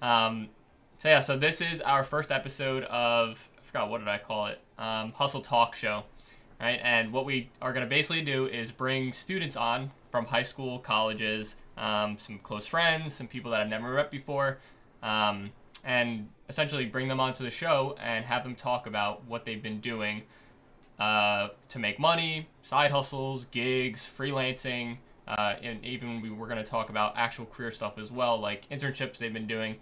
Um, so yeah, so this is our first episode of, I forgot, what did I call it? Hustle Talk Show, right? And what we are going to basically do is bring students on from high school, colleges, some close friends, some people that I've never met before, and essentially bring them onto the show and have them talk about what they've been doing to make money, side hustles, gigs, freelancing, and even we were going to talk about actual career stuff as well, like internships they've been doing,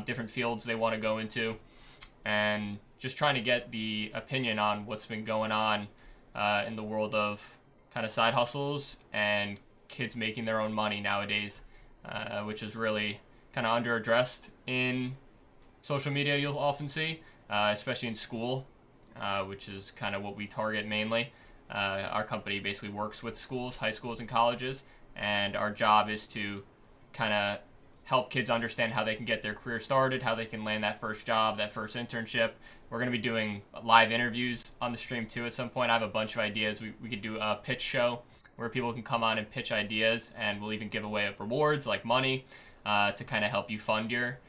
different fields they want to go into, and just trying to get the opinion on what's been going on in the world of kind of side hustles and kids making their own money nowadays, which is really kind of underaddressed in social media. You'll often see, especially in school, which is kind of what we target mainly. Our company basically works with schools, high schools, and colleges, and our job is to kind of help kids understand how they can get their career started, how they can land that first job, that first internship. We're going to be doing live interviews on the stream too at some point. I have a bunch of ideas. We could do a pitch show where people can come on and pitch ideas, and we'll even give away rewards like money to kind of help you fund your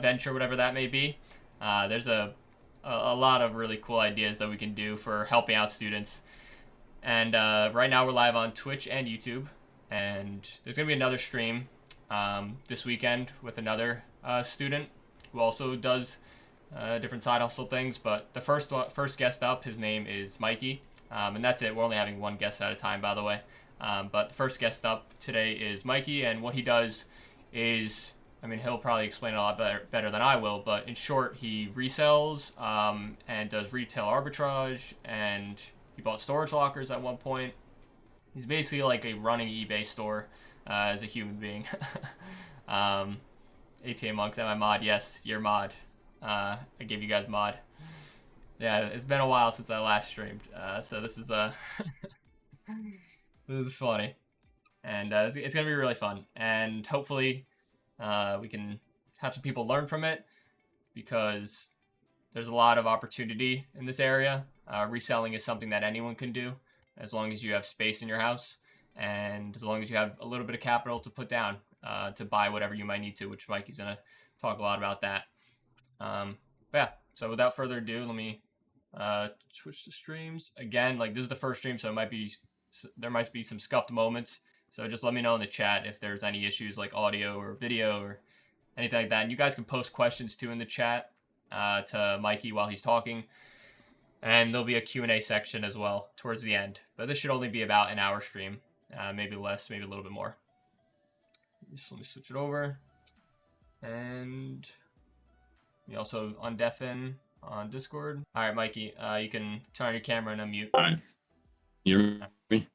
venture, whatever that may be. There's a lot of really cool ideas that we can do for helping out students. And right now we're live on Twitch and YouTube. And there's going to be another stream this weekend with another student who also does different side hustle things. But the first guest up, his name is Mikey. And that's it. We're only having one guest at a time, by the way. But the first guest up today is Mikey. And what he does is, I mean, he'll probably explain it a lot better than I will, but in short, he resells and does retail arbitrage, and he bought storage lockers at one point. He's basically like a running eBay store as a human being. ATA Monks, am I mod? Yes, you're mod. I gave you guys mod. Yeah, it's been a while since I last streamed, so this is this is funny, and it's gonna be really fun, and hopefully we can have some people learn from it, because there's a lot of opportunity in this area. Reselling is something that anyone can do as long as you have space in your house and as long as you have a little bit of capital to put down to buy whatever you might need to, which Mikey's going to talk a lot about that. But yeah, so without further ado, let me switch to streams. Again, like, this is the first stream, so there might be some scuffed moments. So just let me know in the chat if there's any issues like audio or video or anything like that. And you guys can post questions too in the chat to Mikey while he's talking. And there'll be a Q&A section as well towards the end. But this should only be about an hour stream. Maybe less, maybe a little bit more. Just let me switch it over. And you also undeafen on Discord. All right, Mikey, you can turn on your camera and unmute. All right. You hear me?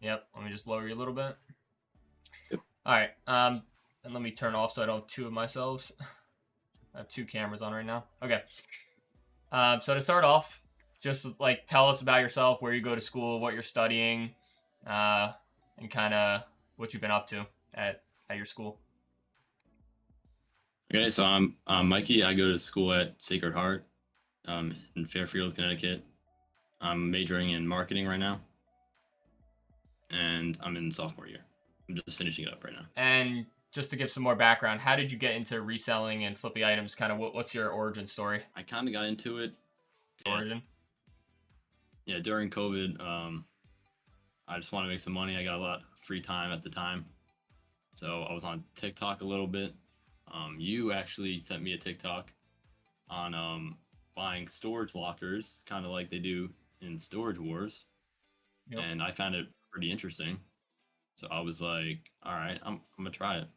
Yep, let me just lower you a little bit. Yep. All right, and let me turn off so I don't have two of myself. I have two cameras on right now. Okay. So to start off, just like tell us about yourself, where you go to school, what you're studying, and kind of what you've been up to at your school. Okay, so I'm Mikey. I go to school at Sacred Heart in Fairfield, Connecticut. I'm majoring in marketing right now, and I'm in sophomore year. I'm just finishing it up right now. And just to give some more background, how did you get into reselling and flipping items? Kind of what's your origin story? I kind of got into it. Origin? Yeah, during COVID, I just wanted to make some money. I got a lot of free time at the time, so I was on TikTok a little bit. You actually sent me a TikTok on buying storage lockers, kind of like they do in Storage Wars. Yep. And I found it pretty interesting. So I was like, all right, I'm gonna try it.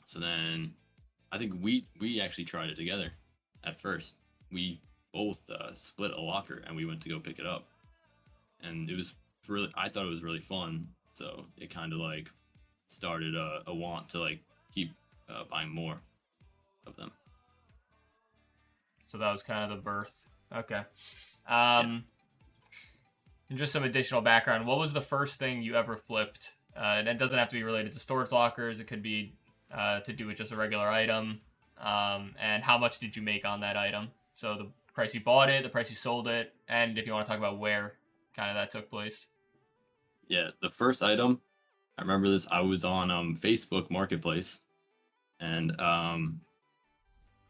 So then I think we actually tried it together at first. We both split a locker and we went to go pick it up. And it was really, I thought it was really fun. So it kind of like started a want to like keep buying more of them. So that was kind of the birth. Okay. Yeah. And just some additional background. What was the first thing you ever flipped? And it doesn't have to be related to storage lockers. It could be to do with just a regular item. And how much did you make on that item? So the price you bought it, the price you sold it, and if you want to talk about where kind of that took place. Yeah, the first item, I remember this. I was on Facebook Marketplace, and I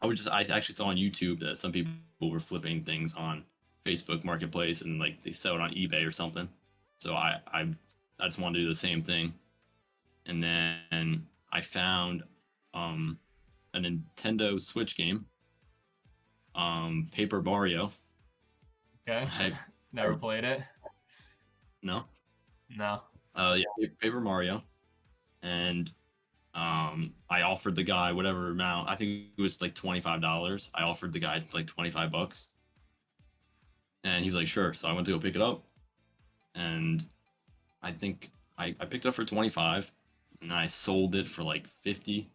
actually saw on YouTube that some people were flipping things on Facebook Marketplace and like they sell it on eBay or something. So I just wanted to do the same thing, and then I found a Nintendo Switch game, Paper Mario. Okay. I, Never played it. no, No. yeah, Paper Mario, and I offered the guy whatever amount. I think it was like $25. I offered the guy like $25, and he was like, "Sure." So I went to go pick it up, and I think I picked it up for 25, and I sold it for like 50,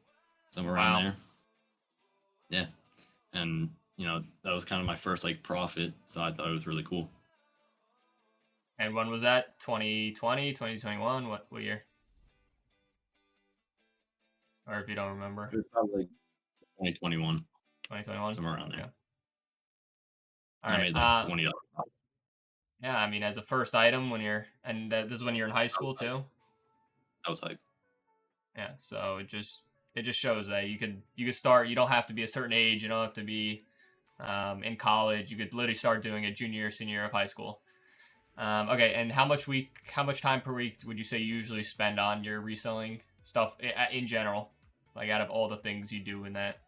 somewhere around Wow. there. Yeah, and that was kind of my first like profit, so I thought it was really cool. And when was that? 2020, 2021? What year? Or if you don't remember. It was probably like 2021, 2021? somewhere around Okay. there. All And I right. made like $20. Yeah, I mean, as a first item when you're, and this is when you're in high school too. I was like, Yeah, so it just shows that you could start. You don't have to be a certain age. You don't have to be in college. You could literally start doing it junior, senior year of high school. Okay, and how much time per week would you say you usually spend on your reselling stuff in general? Like out of all the things you do in that.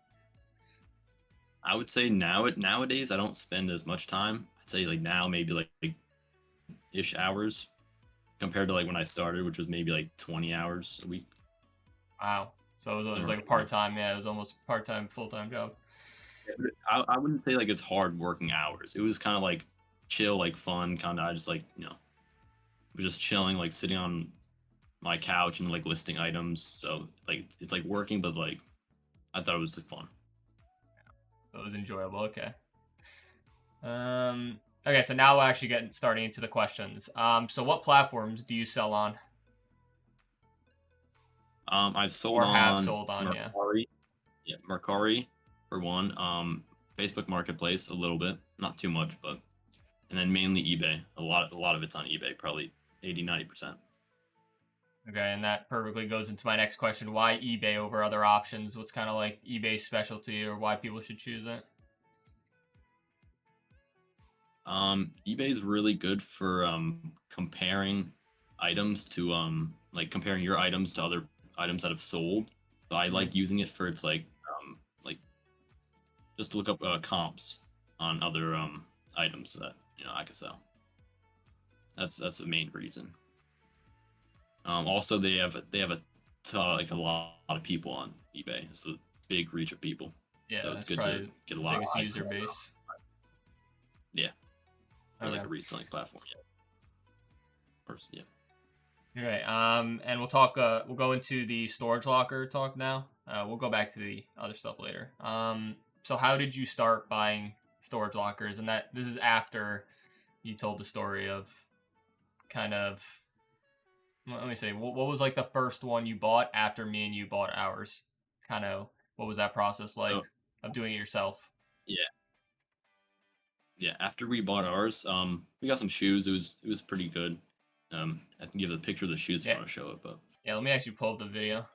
I would say nowadays I don't spend as much time. I'd say like now maybe like ish hours compared to like when I started, which was maybe like 20 hours a week. Wow. So it was like a Yeah. part time. Yeah, it was almost part time, full time job. I wouldn't say like it's hard working hours. It was kind of like chill, like fun, kind of. I just like was just chilling, like sitting on my couch and like listing items. So like it's like working, but like I thought it was like, fun. So it was enjoyable. Okay. Okay, so now we're actually starting into the questions. So what platforms do you sell on I've sold or have on sold on? Yeah. Mercari, yeah, Mercari for one. Facebook Marketplace a little bit, not too much, but and then mainly eBay. A lot of it's on eBay, probably 80-90%. Okay, and that perfectly goes into my next question. Why eBay over other options? What's kind of like eBay's specialty or why people should choose it? eBay is really good for comparing items to like comparing your items to other items that have sold. So I like using it for its like just to look up comps on other items that I could sell. That's the main reason. Also, they have like a lot of people on eBay. It's a big reach of people, Yeah, so it's that's good to probably get a the lot of biggest eyes user on it. base. Yeah, for like Okay. a reselling platform. Yeah. Yeah. Okay. And we'll talk. We'll go into the storage locker talk now. We'll go back to the other stuff later. So how did you start buying storage lockers? And that this is after you told the story of kind of. Let me see. What was like the first one you bought after me and you bought ours? Kind of. What was that process like So of doing it yourself? yeah, yeah. After we bought ours, we got some shoes. It was pretty good. I can give a picture of the shoes if Yeah. you want to show it, but Yeah. Let me actually pull up the video.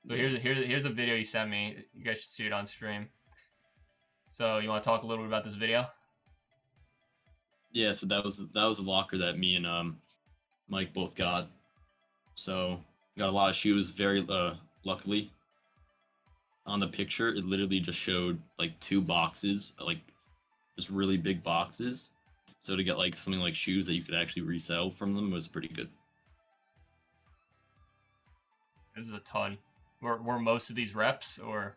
So yeah. here's a video he sent me. You guys should see it on stream. So you want to talk a little bit about this video? Yeah, so that was a locker that me and Mike both got. So got a lot of shoes. Very luckily, on the picture, it literally just showed like two boxes, like just really big boxes. So to get like something like shoes that you could actually resell from them was pretty good. This is a ton. Were most of these reps or?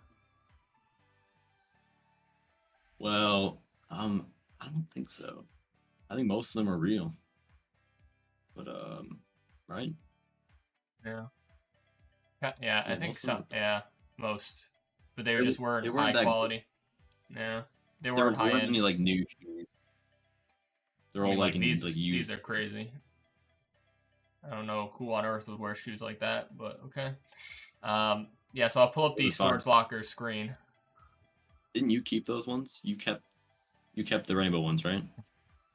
Well, I don't think so. I think most of them are real. But right? Yeah. Yeah, I Yeah, think most of them some. Yeah, most. But they they, just weren't they high weren't that good. quality. Yeah, they There weren't high weren't end. any like new shoes. They're I all mean, like like in like these used. are crazy. I don't know who on earth would wear shoes like that, but okay. Yeah, so I'll pull up It the was fine. storage locker screen. Didn't you keep those ones? You kept the rainbow ones, right?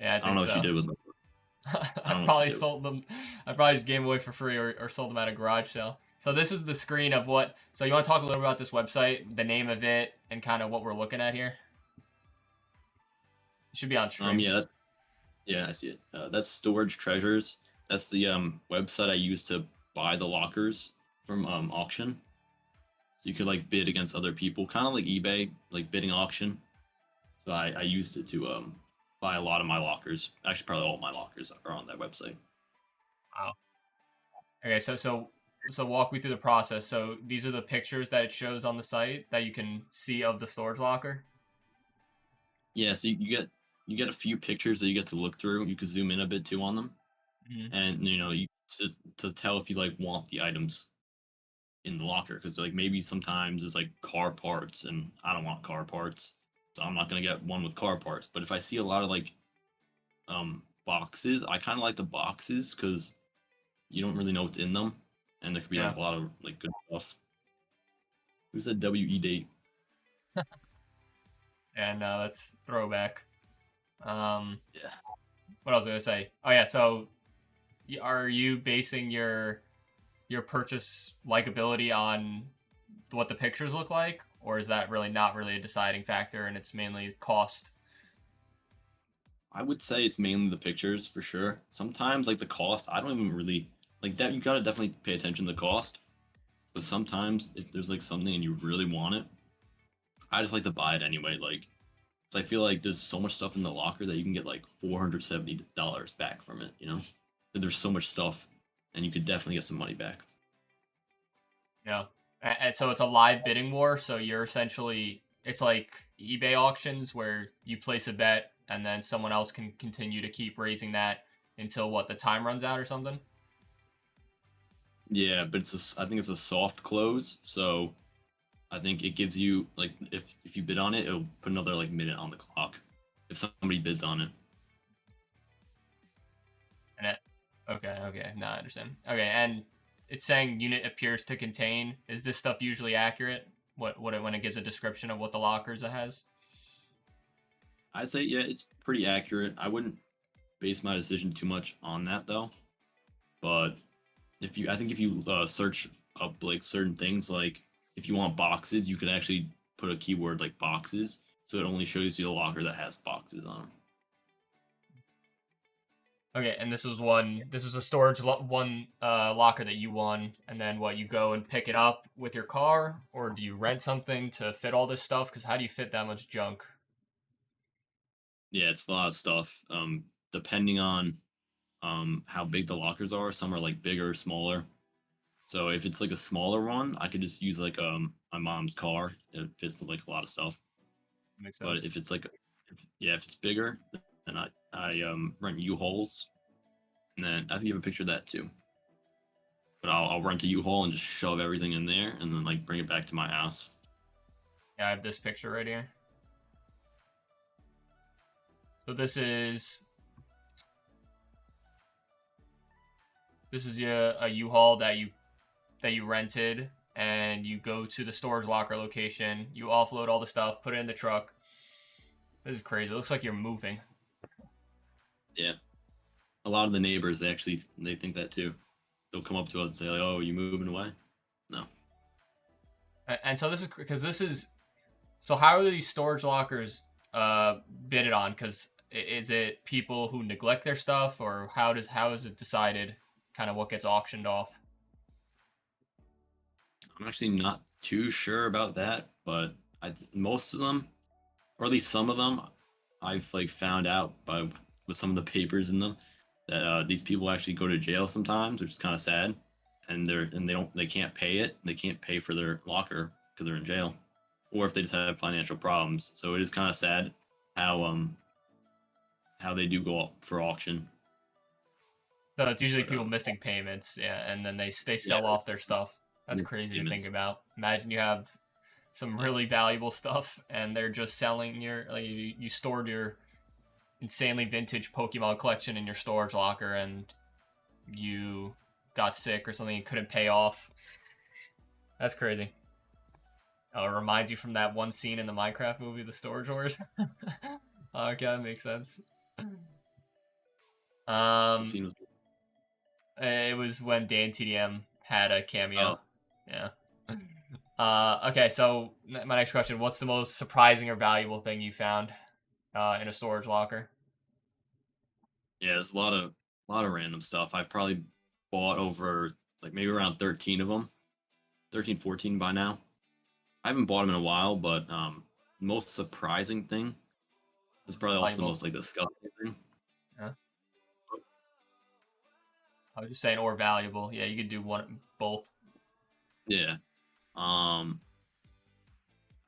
Yeah, I I don't think know what you so. did with them. I I don't know what you probably did with sold them. I probably just gave them away for free or sold them at a garage sale. So this is the screen of what. So you want to talk a little about this website, the name of it, and kind of what we're looking at here? It should be on stream. Yeah, I see it. That's Storage Treasures. That's the website I use to buy the lockers from auction. So you could like bid against other people, kind of like eBay, like bidding auction. So I used it to buy a lot of my lockers. Actually, probably all my lockers are on that website. Wow. Okay, so walk me through the process. So these are the pictures that it shows on the site that you can see of the storage locker. Yeah, so you get a few pictures that you get to look through. You can zoom in a bit too on them, Mm-hmm. and you know you to tell if you like want the items in the locker because like maybe sometimes there's like car parts and I don't want car parts, so I'm not gonna get one with car parts. But if I see a lot of like boxes, I kind of like the boxes because you don't really know what's in them, and there could be Yeah. like a lot of like good stuff. Who said WE date? And that's throwback. Yeah. What else was I gonna say? Oh yeah, so are you basing your purchase likability on what the pictures look like, or is that really not really a deciding factor and it's mainly cost? I would say it's mainly the pictures for sure. Sometimes like the cost, I don't even really like that. You gotta definitely pay attention to the cost. But sometimes if there's like something and you really want it, I just like to buy it anyway. Like, 'cause I feel like there's so much stuff in the locker that you can get like $470 back from it. You know, there's so much stuff, and you could definitely get some money back. Yeah. And so it's a live bidding war. So you're essentially, it's like eBay auctions where you place a bet and then someone else can continue to keep raising that until what, the time runs out or something? Yeah, but I think it's a soft close, so I think it gives you like if you bid on it, it'll put another like minute on the clock if somebody bids on it. And it, okay. No, I understand. Okay. And it's saying unit appears to contain. Is this stuff usually accurate? When it gives a description of what the lockers it has? I'd say yeah, it's pretty accurate. I wouldn't base my decision too much on that though. But I think if you search up like certain things, like if you want boxes, you could actually put a keyword like boxes, so it only shows you the locker that has boxes on them. Okay, and this was one. This was a storage one locker that you won, and then what? You go and pick it up with your car, or do you rent something to fit all this stuff? Because how do you fit that much junk? Yeah, it's a lot of stuff. Depending on how big the lockers are, some are like bigger, smaller. So if it's like a smaller one, I could just use like my mom's car. It fits like a lot of stuff. Makes But sense. if it's like if it's bigger, then I rent U-Hauls, and then I think you have a picture of that too. But I'll rent a U-Haul and just shove everything in there, and then like bring it back to my house. Yeah, I have this picture right here. So this is a U-Haul that you rented, and you go to the storage locker location. You offload all the stuff, put it in the truck. This is crazy. It looks like you're moving. Yeah, a lot of the neighbors they think that too. They'll come up to us and say like, "Oh, you moving away?" No. And so this is because this is. So how are these storage lockers bidded on? Because is it people who neglect their stuff, or how is it decided? Kind of what gets auctioned off? I'm actually not too sure about that, but most of them, or at least some of them, I've like found out by with some of the papers in them that these people actually go to jail sometimes, which is kind of sad, and they can't pay it. They can't pay for their locker because they're in jail, or if they just have financial problems. So it is kind of sad how they do go up for auction. So it's usually But people missing payments, yeah, and then they yeah, sell off their stuff. That's crazy to think payments. about. Imagine you have some Yeah, really valuable stuff, and they're just selling you stored your insanely vintage Pokemon collection in your storage locker, and you got sick or something and couldn't pay off. That's crazy. Oh, it reminds you from that one scene in the Minecraft movie, The Storage Wars. Okay, that makes sense. the Um, scene was it was when Dan TDM had a oh cameo. Yeah. Okay, so my next question: what's the most surprising or valuable thing you found in a storage locker? Yeah, there's a lot of random stuff. I've probably bought over like maybe around 13 of them, 13, 14 by now. I haven't bought them in a while, but most surprising thing is probably also the Valuable. most like disgusting thing. Yeah. I was just saying, or valuable. Yeah, you could do one, both. Yeah. Um,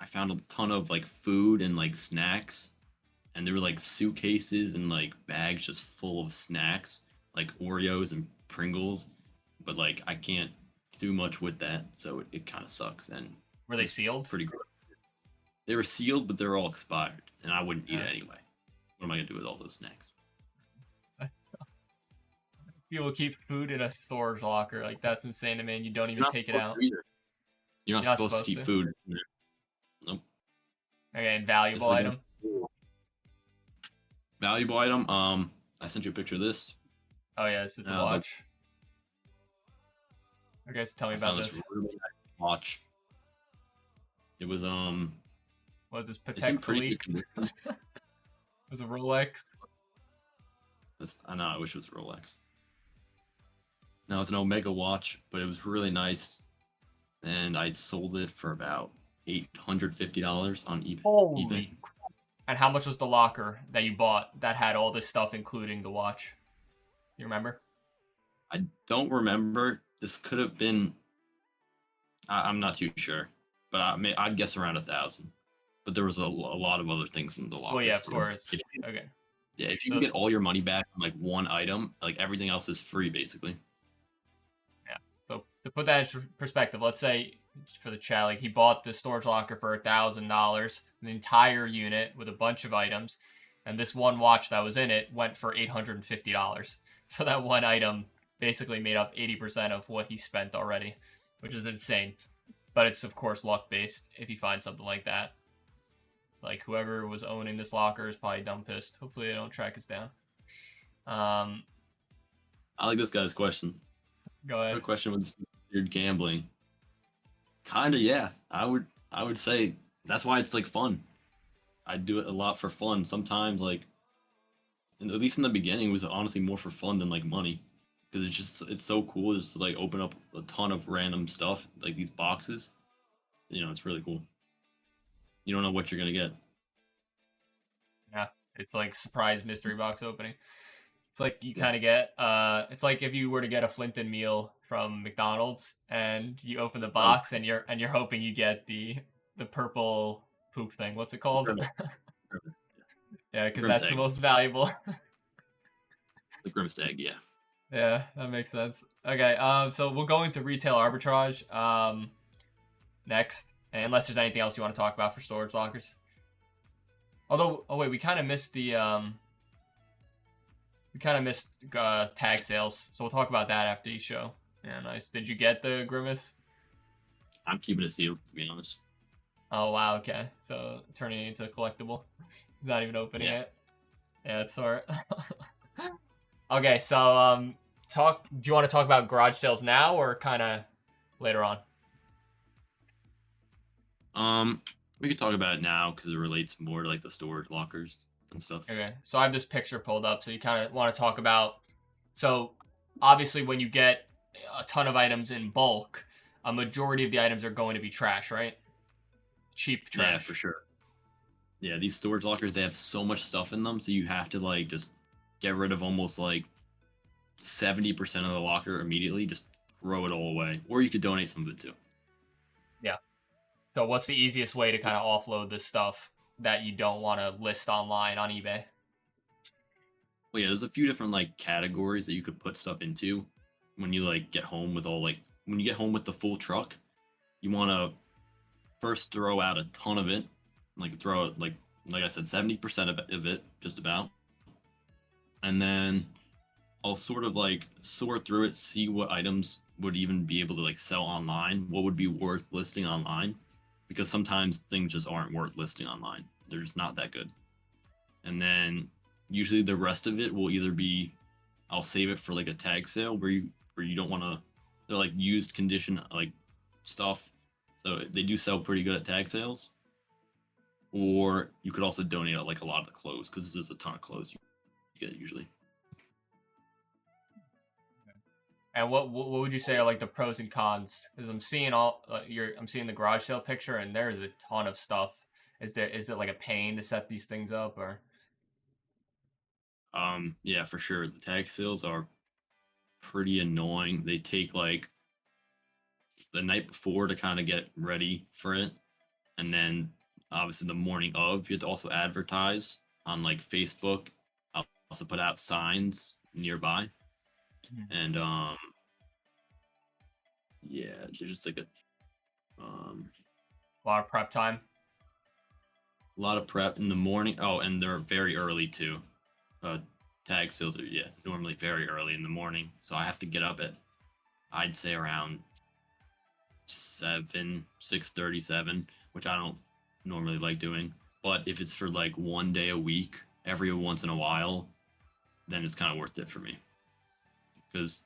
I found a ton of like food and like snacks, and there were like suitcases and like bags just full of snacks, like Oreos and Pringles. But like I can't do much with that, so it kind of sucks, and Were it they was sealed? pretty gross. They were sealed, but they're all expired, and I wouldn't eat Yeah. it anyway. What am I gonna do with all those snacks? People keep food in a storage locker. Like that's insane to me. And you don't even You're not take it supposed out. to either. You're not You're not supposed to supposed keep to. food in there. Nope. Okay, and This valuable is against item. the rule. Valuable item. I sent you a picture of this. Oh yeah, this is the The watch. Okay, so tell me I about found this this. really nice watch. It was What is this? it's in Patek pretty good Philippe? condition. Was a Rolex? I know I wish it was Rolex. No, it's an Omega watch, but it was really nice, and I sold it for about $850 on eBay. eBay. Holy. And how much was the locker that you bought that had all this stuff, including the watch? You remember? I don't remember. This could have been. I'm not too sure, but I'd guess around 1,000. But there was a lot of other things in the Well, yeah, lockers of too. course. Okay. Yeah, if you can So get all your money back on like one item, like everything else is free basically. yeah. So to put that in perspective, let's say for the chat, like he bought the storage locker for $1,000, the entire unit with a bunch of items, and this one watch that was in it went for $850. So that one item basically made up 80% of what he spent already, which is insane. But it's of course luck based if you find something like that. Like whoever was owning this locker is probably dumb pissed. Hopefully they don't track us down. Um, I like this guy's question. Go ahead. Her question was weird gambling. Kinda, yeah. I would say that's why it's like fun. I do it a lot for fun. Sometimes like at least in the beginning it was honestly more for fun than like money. Because it's so cool just to like open up a ton of random stuff, like these boxes. It's really cool. You don't know what you're gonna get. Yeah, it's like surprise mystery box opening. It's like you Yeah. kind of get it's like if you were to get a Flinton meal from McDonald's and you open the Oh, box and you're hoping you get the purple poop thing. What's it the called? grimace, grimace, Yeah, the because grimace that's the egg, most valuable. the grimace egg. Yeah. Yeah, that makes sense. Okay, so we'll go into retail arbitrage next, unless there's anything else you want to talk about for storage lockers. Although, oh wait, we kind of missed tag sales, so we'll talk about that after you show. Yeah, nice. Did you get the grimace? I'm keeping it sealed to be honest. Oh wow, okay. So turning it into a collectible. Not even opening Yeah. it. Yeah, it's smart. Okay, so do you want to talk about garage sales now or kind of later on? We could talk about it now because it relates more to like the storage lockers and stuff. Okay, so I have this picture pulled up, so you kind of want to talk about. So obviously, when you get a ton of items in bulk, a majority of the items are going to be trash, right? Cheap trash. Yeah, for sure. Yeah, these storage lockers they have so much stuff in them, so you have to like just get rid of almost like 70% of the locker immediately. Just throw it all away, or you could donate some of it too. Yeah. So what's the easiest way to kind of offload this stuff that you don't want to list online on eBay? Well, yeah, there's a few different like categories that you could put stuff into when you like get home with all like when you get home with the full truck. You want to first throw out a ton of it, like throw out like I said, 70% of it, just about, and then I'll sort of like sort through it, see what items would even be able to like sell online, what would be worth listing online, because sometimes things just aren't worth listing online. They're just not that good. And then usually the rest of it will either be I'll save it for like a tag sale where you don't want to they're like used condition like stuff. So they do sell pretty good at tag sales. Or you could also donate like a lot of the clothes because there's a ton of clothes you get usually. And what would you say are like the pros and cons? Because I'm seeing all I'm seeing the garage sale picture, and there's a ton of stuff. Is it like a pain to set these things up, or? Yeah, for sure. The tag sales are pretty annoying. They take like the night before to kind of get ready for it, and then obviously the morning of, you have to also advertise on like Facebook. I'll also put out signs nearby, and yeah, there's just like A lot of prep time. a lot of prep in the morning. Oh, and they're very early too. Uh, Tag sales are, yeah, normally very early in the morning, so I have to get up at, I'd say, around 6:37, which I don't normally like doing. But if it's for like one day a week, every once in a while, then it's kind of worth it for me because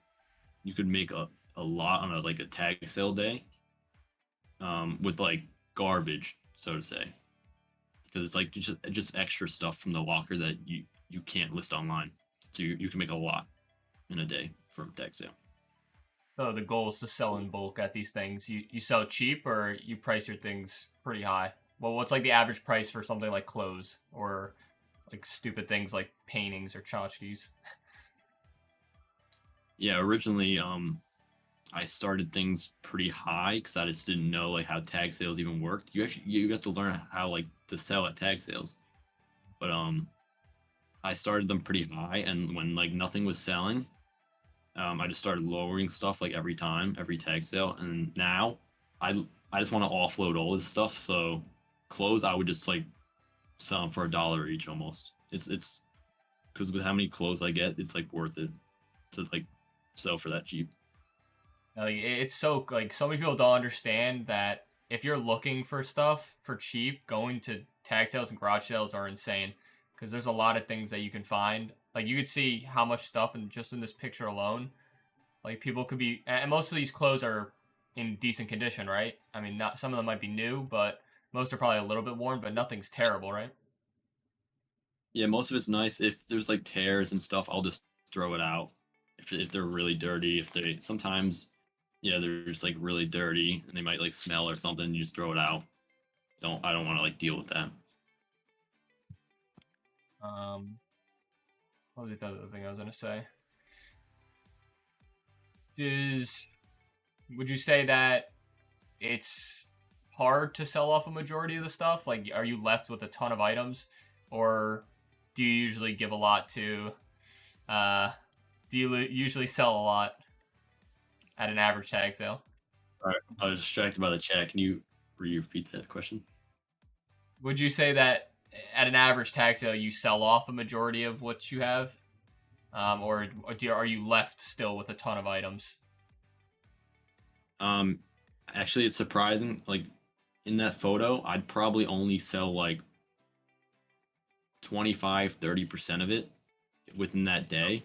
you could make a lot on a like a tag sale day, with like garbage, so to say, because it's like just extra stuff from the locker that you can't list online, so you can make a lot in a day from tag sale. So the goal is to sell in bulk at these things. You sell cheap, or you price your things pretty high? Well, what's like the average price for something like clothes, or like stupid things like paintings or tchotchkes? Yeah, originally, I started things pretty high because I just didn't know like how tag sales even worked. You have to learn how like to sell at tag sales. But I started them pretty high, and when like nothing was selling, I just started lowering stuff like every time, every tag sale, and now I just want to offload all this stuff. So clothes, I would just like sell them for $1 each almost. It's because with how many clothes I get, it's like worth it to like sell for that cheap. Like it's so like so many people don't understand that if you're looking for stuff for cheap, going to tag sales and garage sales are insane because there's a lot of things that you can find. Like you could see how much stuff and just in this picture alone. Like people could be, and most of these clothes are in decent condition, right? I mean, not some of them might be new, but most are probably a little bit worn, but nothing's terrible, right? Yeah, most of it's nice. If there's like tears and stuff, I'll just throw it out. If they're really dirty, if they sometimes, yeah, they're just like really dirty and they might like smell or something, you just throw it out. I don't want to like deal with that. Um, what was the other thing I was gonna say? Does would you say that it's hard to sell off a majority of the stuff? Like, are you left with a ton of items, or do you usually give a lot to? Uh, do you usually sell a lot at an average tag sale? All right, I was distracted by the chat. Can you repeat that question? Would you say that at an average tag sale you sell off a majority of what you have, or are you left still with a ton of items? Um, Actually, it's surprising. Like in that photo, I'd probably only sell like 25-30% of it within that day,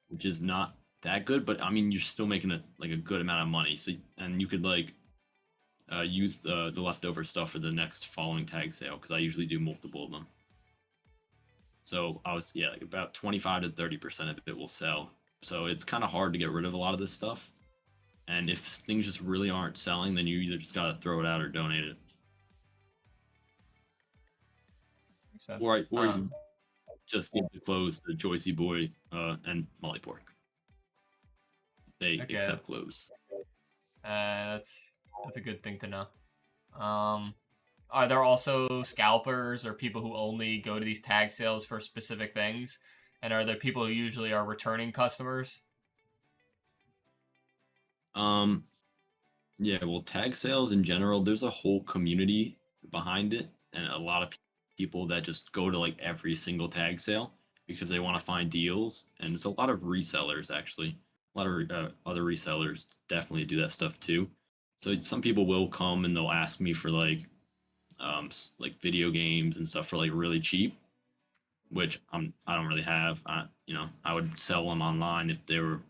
which is not that good. But I mean, you're still making a good amount of money. So and you could like use the leftover stuff for the next following tag sale because I usually do multiple of them. So I was, yeah, like about 25 to 30% of it will sell. So it's kind of hard to get rid of a lot of this stuff. And if things just really aren't selling, then you either just gotta throw it out or donate it, Makes sense. or you just give the clothes to Joycey Boy and Molly Pork. They Okay, accept clothes. that's a good thing to know. Um, are there also scalpers or people who only go to these tag sales for specific things? And are there people who usually are returning customers? Um, yeah, well, tag sales in general, there's a whole community behind it, and a lot of people that just go to like every single tag sale because they want to find deals. And it's a lot of resellers actually. A lot of other resellers definitely do that stuff too. So some people will come and they'll ask me for like video games and stuff for like really cheap, which I don't really have. I would sell them online if they were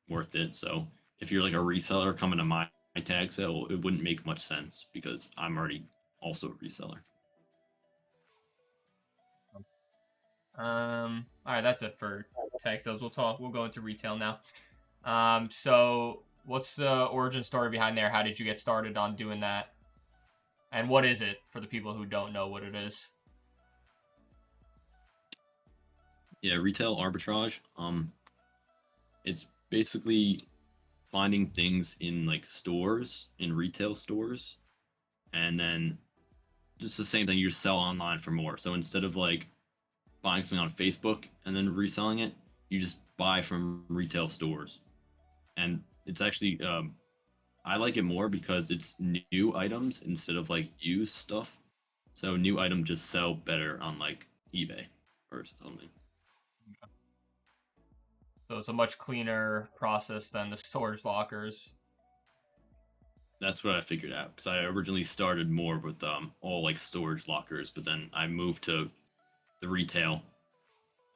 worth it. So if you're like a reseller coming to my tag sale, it wouldn't make much sense because I'm already also a reseller. All right, that's it for tag sales. We'll go into retail now. So what's the origin story behind there? How did you get started on doing that? And what is it for the people who don't know what it is? Yeah, retail arbitrage. It's basically finding things in like stores, in retail stores, and then just the same thing, you sell online for more. So instead of like buying something on Facebook and then reselling it, you just buy from retail stores. And it's actually I like it more because it's new items instead of like used stuff. So new items just sell better on like eBay or something. So it's a much cleaner process than the storage lockers. That's what I figured out because I originally started more with all like storage lockers, but then I moved to the retail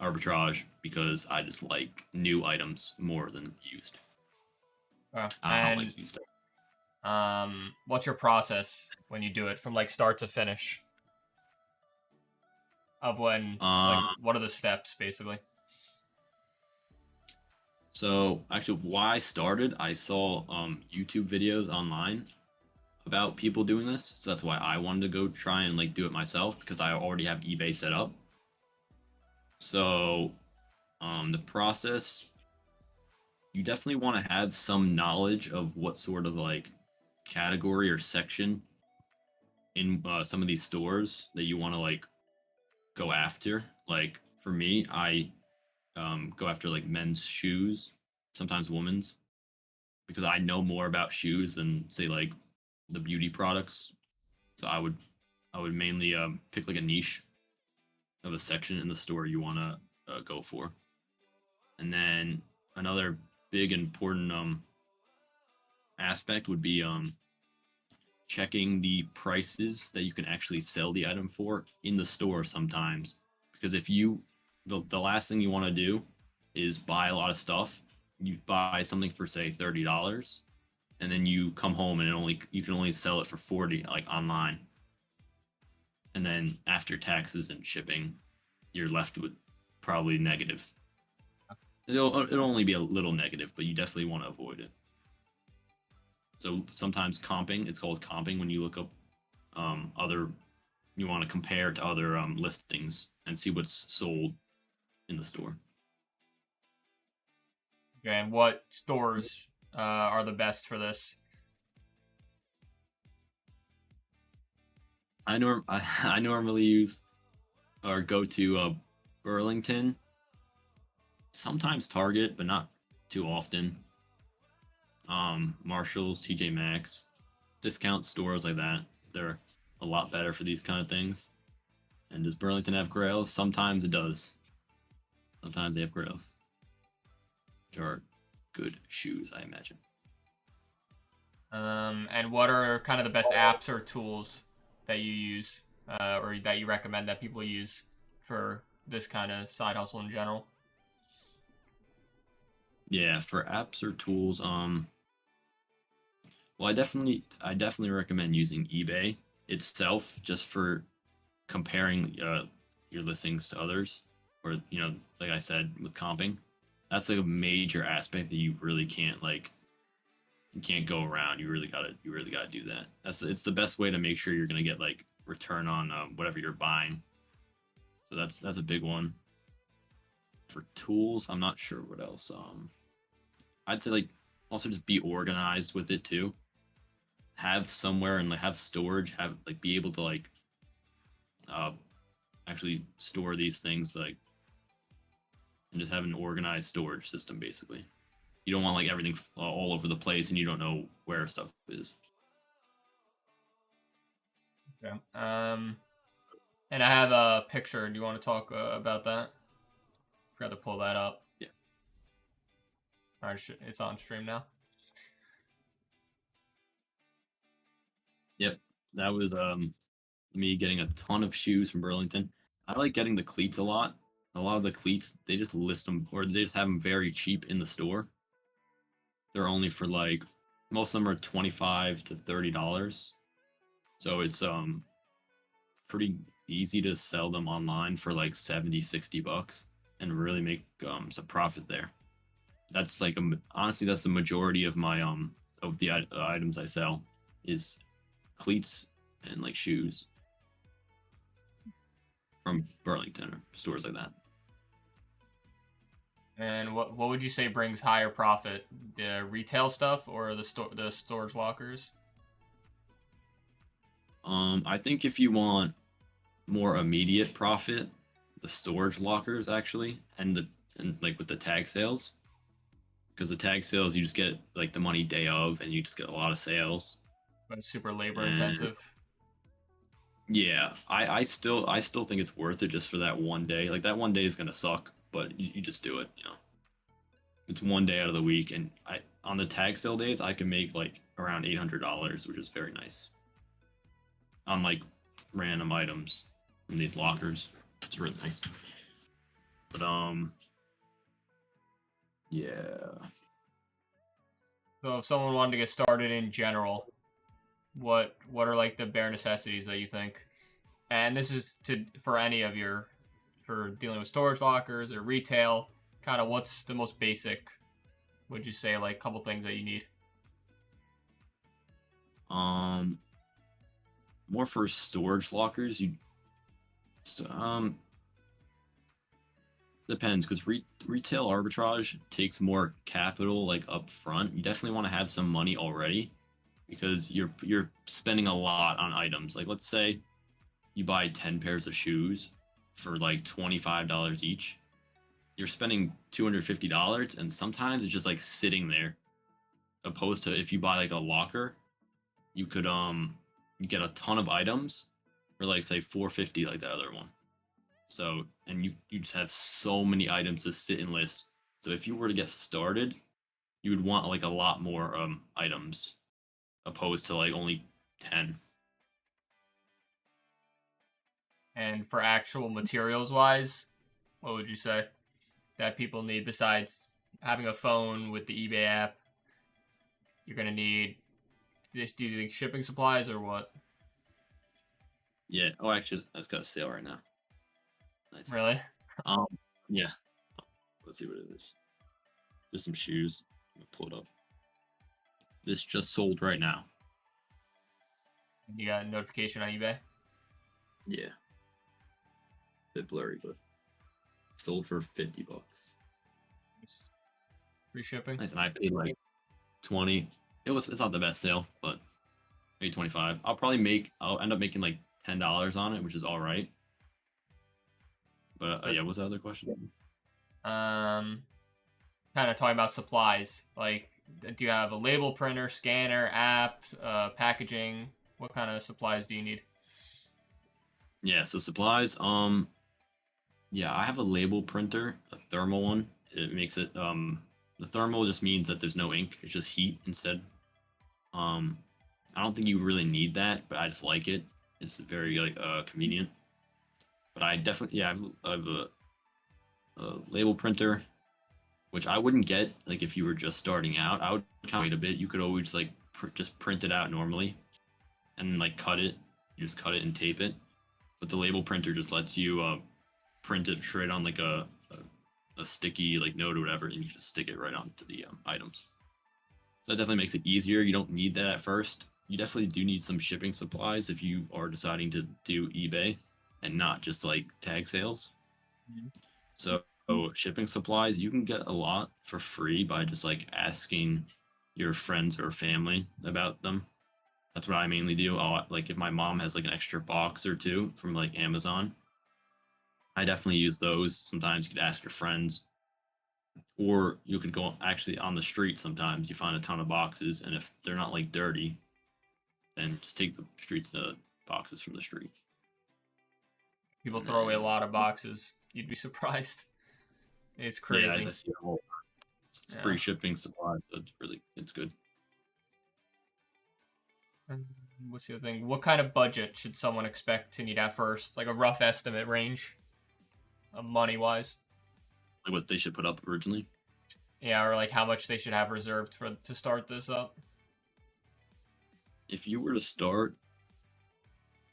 arbitrage because I just like new items more than used. I don't And like used. what's your process when you do it from like start to finish? Of when like what are the steps basically? So actually, why I started, I saw YouTube videos online about people doing this. So that's why I wanted to go try and like do it myself because I already have eBay set up. So the process, you definitely want to have some knowledge of what sort of like category or section in some of these stores that you want to like go after. Like for me, I go after like men's shoes, sometimes women's, because I know more about shoes than say like the beauty products. So I would mainly pick like a niche of a section in the store you want to go for, and then another big important aspect would be checking the prices that you can actually sell the item for in the store sometimes, because if you the last thing you want to do is buy a lot of stuff. You buy something for say $30, and then you come home and you can only sell it for 40 like online, and then after taxes and shipping you're left with probably negative. It'll only be a little negative, but you definitely want to avoid it. So sometimes comping, it's called comping when you look up other, you want to compare to other listings and see what's sold in the store. Okay, and what stores are the best for this? I normally use or go to Burlington, sometimes Target, but not too often. Marshalls, TJ Maxx, discount stores like that. They're a lot better for these kind of things. And does Burlington have grails? Sometimes it does. Sometimes they have grails, which are good shoes, I imagine. And what are kind of the best apps or tools that you use or that you recommend that people use for this kind of side hustle in general? Yeah, for apps or tools, well, I definitely recommend using eBay itself just for comparing your listings to others, or like I said with comping. That's like a major aspect that you really can't like you can't go around. You really gotta do that. It's the best way to make sure you're gonna get like return on whatever you're buying. So that's a big one. For tools, I'm not sure what else. I'd say like also just be organized with it too. Have somewhere and like have storage. Have like be able to like uh actually store these things like and just have an organized storage system basically. You don't want like everything all over the place and you don't know where stuff is. Okay. And I have a picture. Do you want to talk about that? Forgot to pull that up. Yeah. All right, it's on stream now. Yep. That was me getting a ton of shoes from Burlington. I like getting the cleats a lot. A lot of the cleats, they just list them or they just have them very cheap in the store. They're only for like most of them are $25 to $30. So it's pretty easy to sell them online for like 70, $60 and really make some profit there. That's like honestly that's the majority of my of the items I sell is cleats and like shoes from Burlington or stores like that. And what would you say brings higher profit, the retail stuff or the storage lockers? I think if you want more immediate profit, the storage lockers actually, and like with the tag sales, because the tag sales you just get like the money day of, and you just get a lot of sales. But it's super labor And intensive. yeah, I still think it's worth it just for that one day. Like that one day is gonna suck, but you just do it. You know, it's one day out of the week, and I on the tag sale days I can make like around $800, which is very nice on like random items from these lockers. It's really nice. But yeah. So if someone wanted to get started in general, what are like the bare necessities that you think? And this is for any of your for dealing with storage lockers or retail. Kind of what's the most basic? Would you say like a couple things that you need? Um, More for storage lockers. So, depends because retail arbitrage takes more capital like up front. You definitely want to have some money already because you're spending a lot on items. Like let's say you buy 10 pairs of shoes for like $25 each. You're spending $250 and sometimes it's just like sitting there. Opposed to if you buy like a locker, you could you get a ton of items for like say 450 like that other one. So and you just have so many items to sit and list. So if you were to get started, you would want like a lot more items opposed to like only 10. And for actual materials wise, what would you say that people need besides having a phone with the eBay app? You're gonna need this. Do you think shipping supplies or what? Yeah. Oh, actually, that's got a sale right now. Nice. Really? Um. Yeah. Let's see what it is. Just some shoes. I'll pull it up. This just sold right now. You got a notification on eBay? Yeah. Bit blurry, but sold for $50. Nice. Free shipping? Nice, and I paid like 20. It's not the best sale, but maybe 25. I'll end up making like $10 on it, which is all right. But yeah, what's the other question? Kind of talking about supplies. Like, do you have a label printer, scanner, app, packaging? What kind of supplies do you need? Yeah, so supplies. Yeah, I have a label printer, a thermal one. It makes it the thermal just means that there's no ink. It's just heat instead. Um, I don't think you really need that, but I just like it. It's very like convenient. But I definitely I have a label printer, which I wouldn't get like if you were just starting out. I would kind of wait a bit. You could always like just print it out normally, and like cut it. You just cut it and tape it. But the label printer just lets you print it straight on like a sticky like note or whatever, and you just stick it right onto the items. So that definitely makes it easier. You don't need that at first. You definitely do need some shipping supplies if you are deciding to do eBay and not just like tag sales. Mhm. So shipping supplies you can get a lot for free by just like asking your friends or family about them. That's what I mainly do. Like if my mom has like an extra box or two from like Amazon, I definitely use those. Sometimes you could ask your friends, or you could go actually on the street. Sometimes you find a ton of boxes, and if they're not like dirty, then just take the boxes from the street. People And throw away a then, lot of boxes. You'd be surprised. It's yeah, crazy. I see a whole it's Yeah. free shipping supplies, so it's good. What's the other thing? What kind of budget should someone expect to need at first? Like a rough estimate range, money wise. Like what they should put up originally. Yeah, or like how much they should have reserved for to start this up. if you were to start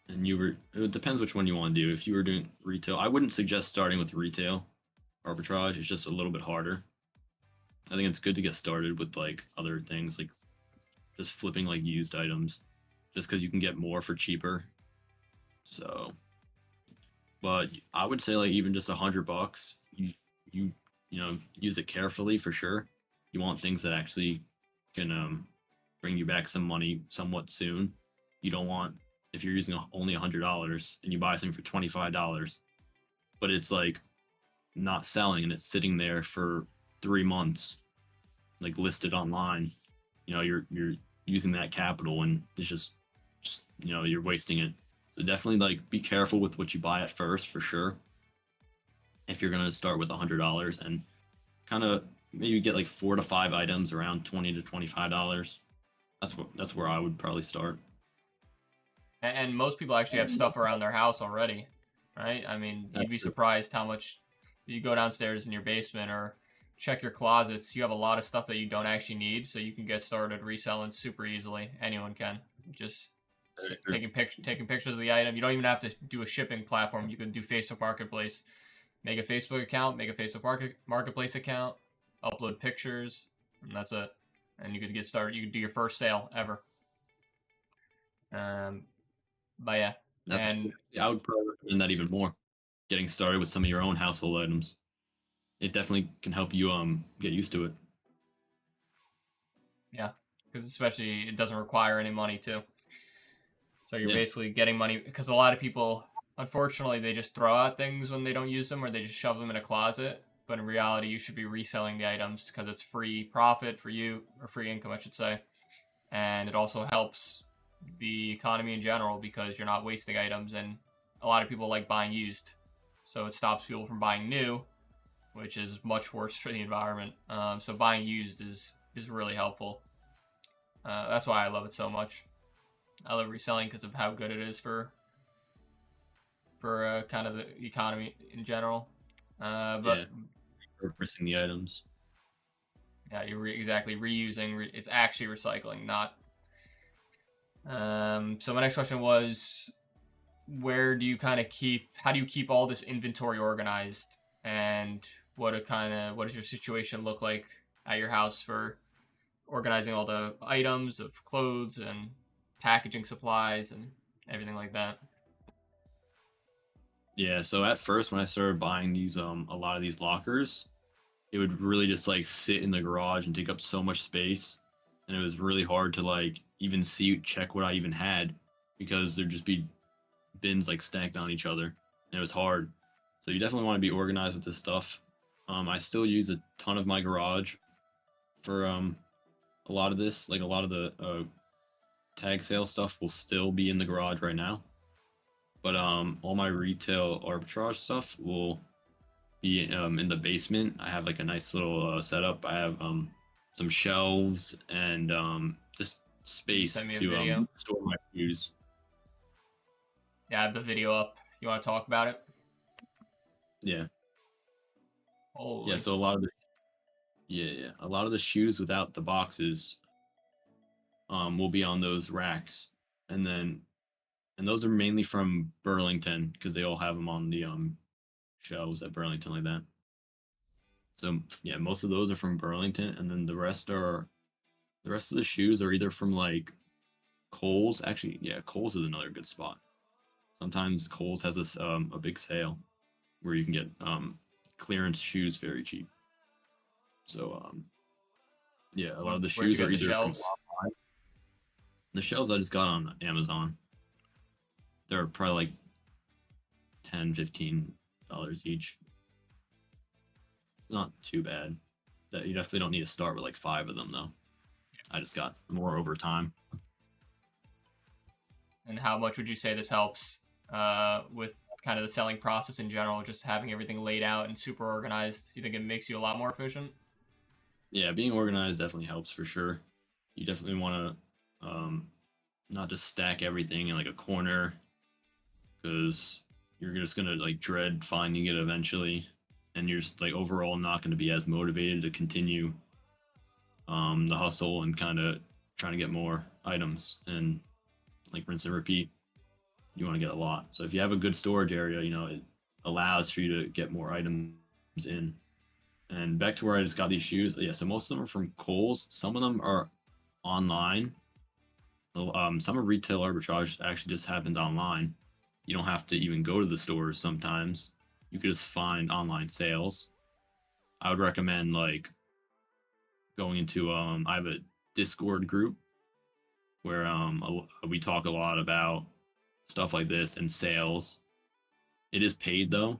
and it depends which one you want to do. If you were doing retail, I wouldn't suggest starting with retail arbitrage. It's just a little bit harder. I think it's good to get started with like other things, like just flipping like used items, just because you can get more for cheaper. So, but I would say like even just $100, you use it carefully for sure. You want things that actually can bring you back some money somewhat soon. You don't want, if you're using only $100 and you buy something for $25, but it's like not selling and it's sitting there for 3 months, like listed online. You're using that capital and it's just you're wasting it. So definitely like be careful with what you buy at first for sure. If you're gonna start with $100 and kind of maybe get like 4 to 5 items around $20 to $25. That's where I would probably start. And most people actually have stuff around their house already, right? I mean, you'd be surprised how much you go downstairs in your basement or check your closets. You have a lot of stuff that you don't actually need, so you can get started reselling super easily. Anyone can. Just taking pictures of the item. You don't even have to do a shipping platform. You can do Facebook Marketplace. Make a Facebook account, make a Facebook Marketplace account, upload pictures, and that's it. And you could get started. You could do your first sale ever. But yeah, and I would probably recommend that even more. Getting started with some of your own household items. It definitely can help you get used to it. Yeah, because especially it doesn't require any money too. So you're basically getting money, because a lot of people, unfortunately, they just throw out things when they don't use them, or they just shove them in a closet. But in reality, you should be reselling the items because it's free profit for you, or free income, I should say. And it also helps the economy in general because you're not wasting items, and a lot of people like buying used. So it stops people from buying new, which is much worse for the environment. So buying used is really helpful. That's why I love it so much. I love reselling because of how good it is for kind of the economy in general. But repurposing the items. Yeah, you're exactly reusing. It's actually recycling, not. So my next question was, where do you kind of keep? How do you keep all this inventory organized? And what does your situation look like at your house for organizing all the items of clothes and packaging supplies and everything like that? Yeah, so at first when I started buying these a lot of these lockers, it would really just like sit in the garage and take up so much space, and it was really hard to like even check what I even had, because there'd just be bins like stacked on each other, and it was hard. So you definitely want to be organized with this stuff. I still use a ton of my garage for a lot of this, like a lot of the tag sale stuff will still be in the garage right now. But all my retail arbitrage stuff will be in the basement. I have like a nice little setup. I have some shelves and just space to store my shoes. Yeah, I have the video up. You want to talk about it? Yeah. Holy. Yeah. So a lot of the shoes without the boxes will be on those racks, and those are mainly from Burlington because they all have them on the shelves at Burlington like that. So yeah, most of those are from Burlington, and then the rest of the shoes are either from like Kohl's. Actually, yeah, Kohl's is another good spot. Sometimes Kohl's has a big sale where you can get clearance shoes very cheap. So yeah, a lot of the shoes are either from the shelves I just got on Amazon. They're probably like $10-15 each. It's not too bad. That you definitely don't need to start with like 5 of them though. I just got more over time. And how much would you say this helps with kind of the selling process in general, just having everything laid out and super organized? Do you think it makes you a lot more efficient? Yeah, being organized definitely helps for sure. You definitely want to not just stack everything in like a corner, because you're just gonna like dread finding it eventually, and you're just like overall not going to be as motivated to continue the hustle and kind of trying to get more. items and like rinse and repeat. You want to get a lot. So if you have a good storage area, it allows for you to get more items in. And back to where I just got these shoes. Yeah, so most of them are from Kohl's. Some of them are online. Some of retail arbitrage actually just happens online. You don't have to even go to the stores sometimes. You could just find online sales. I would recommend like going into I have a Discord group where we talk a lot about stuff like this and sales. It is paid though,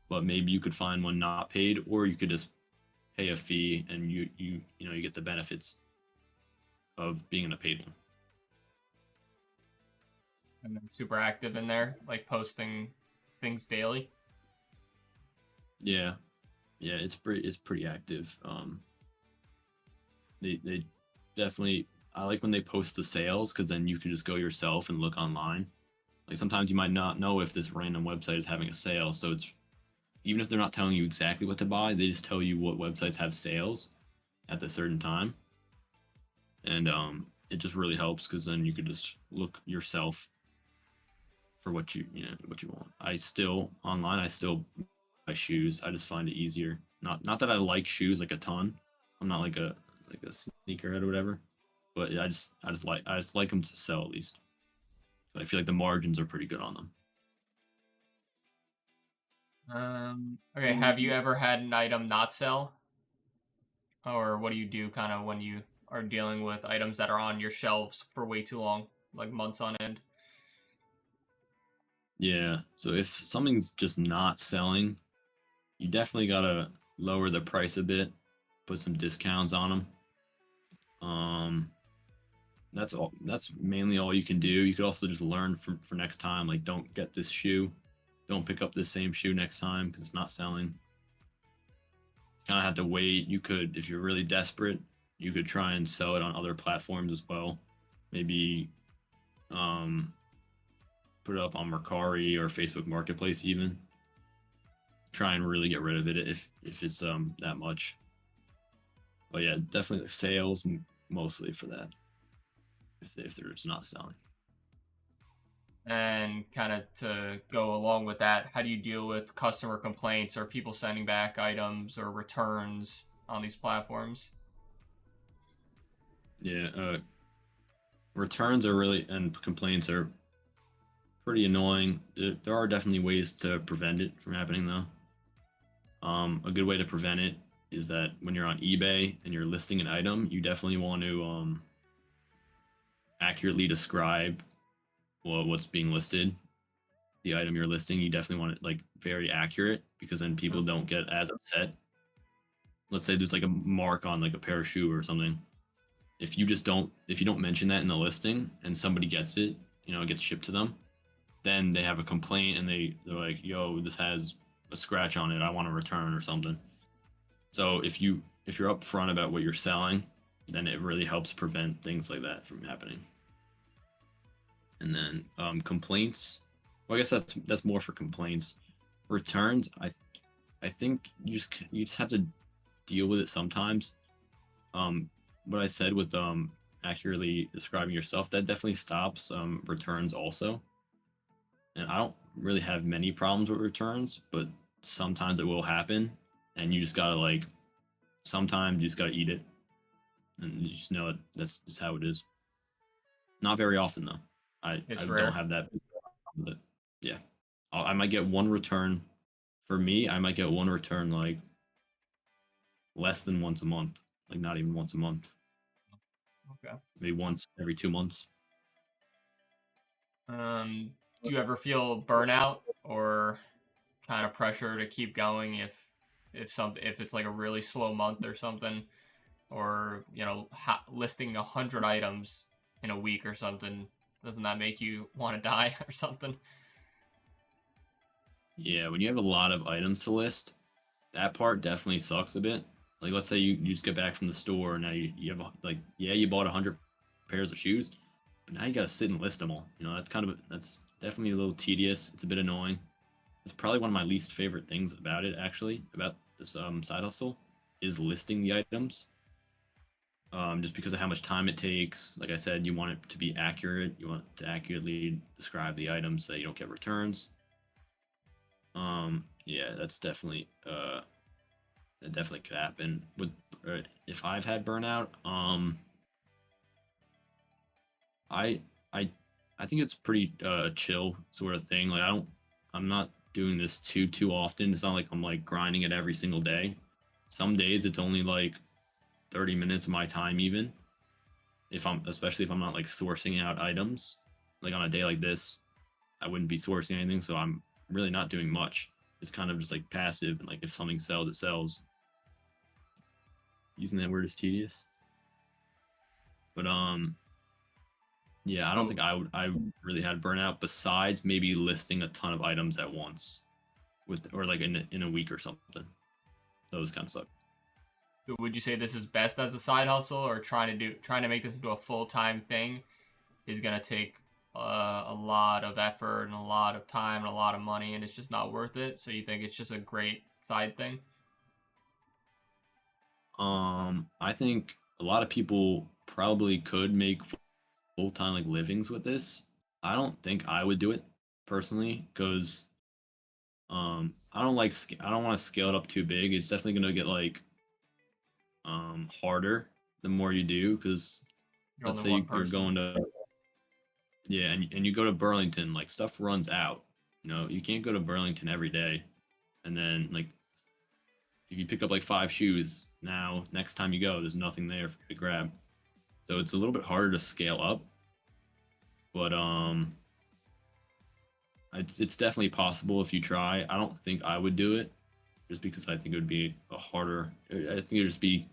but maybe you could find one not paid, or you could just pay a fee and you get the benefits of being in a paid one. And I'm super active in there, like posting things daily. Yeah, it's pretty active. They definitely, I like when they post the sales because then you can just go yourself and look online. Like sometimes you might not know if this random website is having a sale, so it's even if they're not telling you exactly what to buy, they just tell you what websites have sales at the certain time, and it just really helps because then you could just look yourself for what you want. I still buy shoes. I just find it easier. Not that I like shoes like a ton. I'm not like a sneakerhead or whatever, but I just like them to sell at least. So I feel like the margins are pretty good on them. Okay, have you ever had an item not sell? Or what do you do kind of when you are dealing with items that are on your shelves for way too long, like months on end? Yeah. So if something's just not selling, you definitely gotta lower the price a bit, put some discounts on them. That's all. That's mainly all you can do. You could also just learn for next time. Like, don't get this shoe. Don't pick up the same shoe next time because it's not selling. Kind of have to wait. You could, if you're really desperate, you could try and sell it on other platforms as well. Maybe um, put it up on Mercari or Facebook Marketplace even. Try and really get rid of it if it's that much. But yeah, definitely sales mostly for that. If they're just not selling. And kind of to go along with that, how do you deal with customer complaints or people sending back items or returns on these platforms? Yeah, returns are really and complaints are pretty annoying. There are definitely ways to prevent it from happening though. A good way to prevent it is that when you're on eBay and you're listing an item, you definitely want to accurately describe what's being listed. The item you're listing, you definitely want it like very accurate because then people don't get as upset. Let's say there's like a mark on like a pair of shoe or something. If you don't mention that in the listing and somebody gets it, it gets shipped to them, then they have a complaint and they're like, yo, this has a scratch on it, I want to return or something. So if you're upfront about what you're selling, then it really helps prevent things like that from happening. And then complaints, well, I guess that's more for complaints. Returns, I think you just have to deal with it sometimes. What I said with accurately describing yourself, that definitely stops returns also. And I don't really have many problems with returns, but sometimes it will happen, and you just gotta like, sometimes you just gotta eat it, and you just know it. That's just how it is. Not very often though. I It's don't rare. have that, but yeah, I might get one return. For me, I might get one return like less than once a month, like not even once a month, Okay. maybe once every 2 months. Do you ever feel burnout or kind of pressure to keep going if it's like a really slow month or something, or listing 100 items in a week or something? Doesn't that make you want to die or something? Yeah, when you have a lot of items to list, that part definitely sucks a bit. Like, let's say you just get back from the store and now you have like, yeah, you bought 100 pairs of shoes, but now you gotta sit and list them all. That's definitely a little tedious. It's a bit annoying. It's probably one of my least favorite things about it, actually, about this side hustle, is listing the items. just because of how much time it takes. Like I said, you want it to be accurate. You want to accurately describe the items so you don't get returns. Yeah, that's definitely that definitely could happen. With if I've had burnout, I I I think it's pretty chill sort of thing. Like I'm not doing this too often. It's not like I'm like grinding it every single day. Some days it's only like 30 minutes of my time even. If I'm especially if I'm not like sourcing out items. Like on a day like this, I wouldn't be sourcing anything, so I'm really not doing much. It's kind of just like passive and like if something sells, it sells. Using that word is tedious. But yeah, I don't So think I really had burnout besides maybe listing a ton of items at once with or like in a week or something. Those kind of suck. would you say this is best as a side hustle, or trying to make this into a full-time thing is gonna take a lot of effort and a lot of time and a lot of money, and it's just not worth it? So you think it's just a great side thing? I think a lot of people probably could make full time like livings with this. I don't think I would do it personally because I don't want to scale it up too big. It's definitely gonna get like harder the more you do because You're let's only say one you're person. going to yeah and you go to Burlington, like stuff runs out. You know, you can't go to Burlington every day and then like if you pick up like 5 shoes now, next time you go, there's nothing there for you to grab. So it's a little bit harder to scale up, but it's definitely possible if you try. I don't think I would do it just because I think it would be a harder. I think it would just be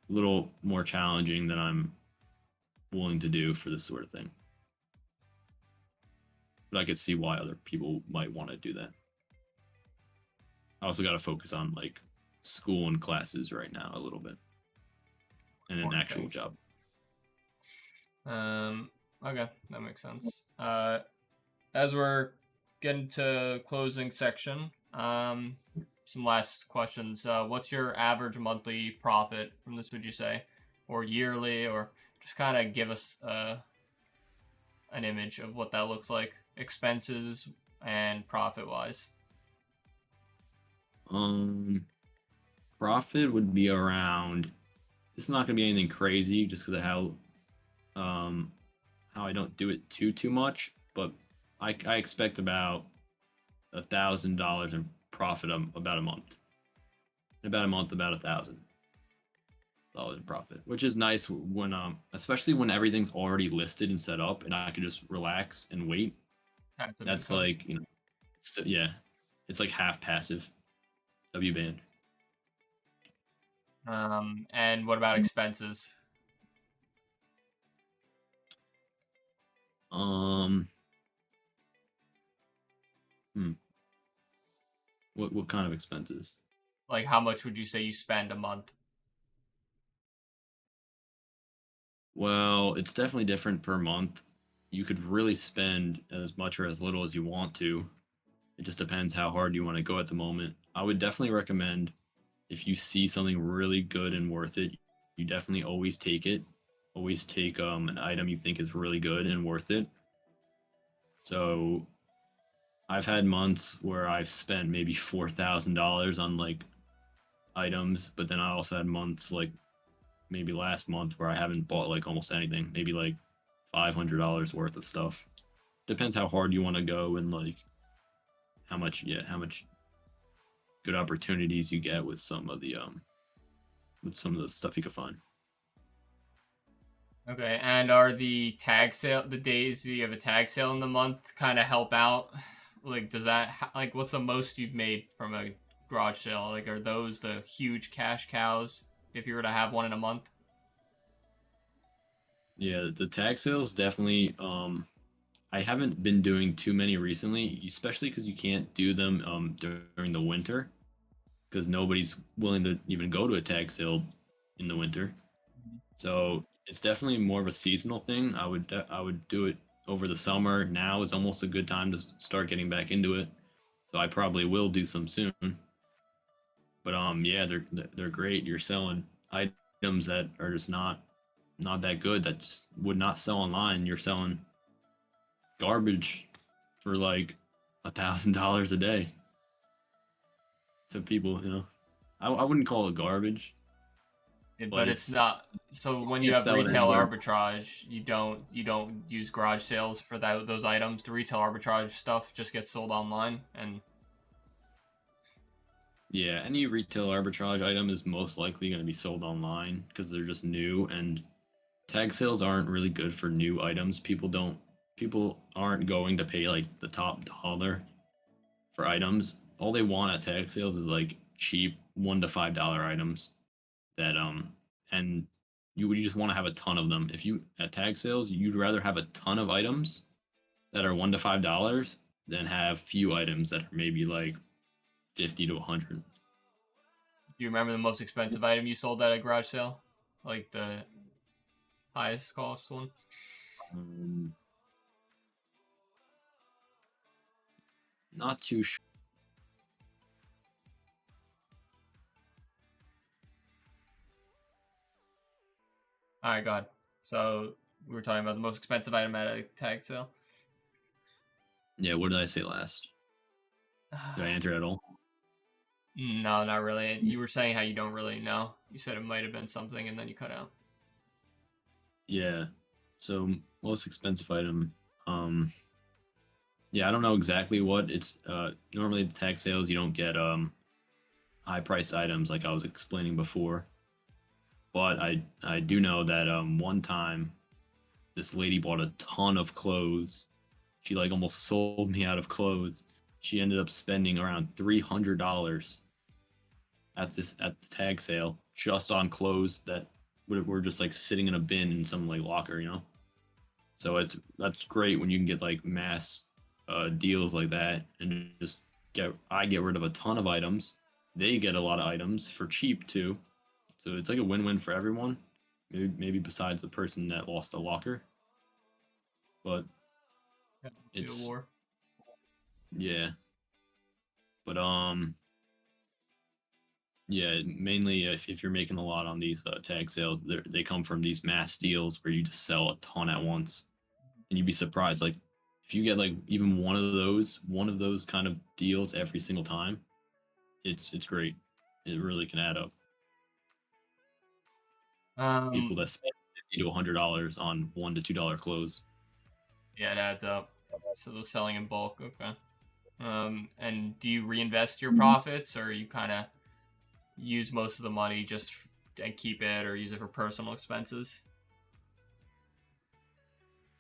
a little more challenging than I'm willing to do for this sort of thing. But I could see why other people might want to do that. I also got to focus on like school and classes right now a little bit and an Important actual things. job. Um, okay, that makes sense. As we're getting to closing section, some last questions. What's your average monthly profit from this, would you say, or yearly, or just kind of give us an image of what that looks like, expenses and profit wise? Um, Profit would be around. It's not going to be anything crazy just because of um how I don't do it too much, but I expect about $1,000 in profit about a month. About a month, about $1,000 in profit, which is nice when especially when everything's already listed and set up, and I can just relax and wait. Passive That's income. like yeah, it's like half passive. W band. And what about expenses? Um, hmm, what kind of expenses? Like, how much would you say you spend a month? Well, it's definitely different per month. You could really spend as much or as little as you want to. It just depends how hard you want to go at the moment. I would definitely recommend if you see something really good and worth it, you definitely always take it. Always take an item you think is really good and worth it. So I've had months where I've spent maybe $4,000 on like items, but then I also had months like maybe last month where I haven't bought like almost anything, maybe like $500 worth of stuff. Depends how hard you want to go and like how much good opportunities you get with some of the stuff you can find. Okay, and are the days you have a tag sale in the month kind of help out? Like, does that, like, what's the most you've made from a garage sale? Like, are those the huge cash cows if you were to have one in a month? Yeah, the tag sales definitely. I haven't been doing too many recently, especially because you can't do them during the winter because nobody's willing to even go to a tag sale in the winter. So it's definitely more of a seasonal thing. I would do it over the summer. Now is almost a good time to start getting back into it. So I probably will do some soon. But yeah, they're great. You're selling items items that are just not that good, that just would not sell online. You're selling garbage for like $1,000 a day to people. I wouldn't call it garbage, but But it's not. So when you can't have sell it retail anywhere. arbitrage, you don't use garage sales for those items. The retail arbitrage stuff just gets sold online, and Yeah, any retail arbitrage item is most likely going to be sold online because they're just new, and tag sales aren't really good for new items. People aren't going to pay like the top dollar for items. All they want at tag sales is like cheap $1 to $5 items that and you just want to have a ton of them. If you at tag sales, you'd rather have a ton of items that are $1 to $5 than have few items that are maybe like 50 to 100. do you remember the most expensive item you sold at a garage sale? Like the highest cost one? Um, Not too sure. All right, go ahead. So we were talking about the most expensive item at a tag sale. Yeah, what did I say last? Did I answer at all? No, not really. You were saying how you don't really know. You said it might have been something, and then you cut out. Yeah. So most expensive item. Yeah, I don't know exactly what it's. Normally the tag sales you don't get high price items like I was explaining before. But I do know that one time this lady bought a ton of clothes. She like almost sold me out of clothes. She ended up spending around $300 at the tag sale just on clothes that were just like sitting in a bin in some like locker. So that's great when you can get like mass deals like that, and just get rid of a ton of items. They get a lot of items for cheap too, so it's like a win-win for everyone. Maybe besides the person that lost a locker, but Steel it's War. yeah. But yeah, mainly if you're making a lot on these tag sales, they come from these mass deals where you just sell a ton at once, and you'd be surprised. Like if you get like even one of those kind of deals every single time, it's great. It really can add up. People Um, that spend $50 to $100 on $1 to $2 clothes. yeah, it adds up. So they're selling in bulk. Okay. And do you reinvest your profits, or you kind of use most of the money just and keep it, or use it for personal expenses?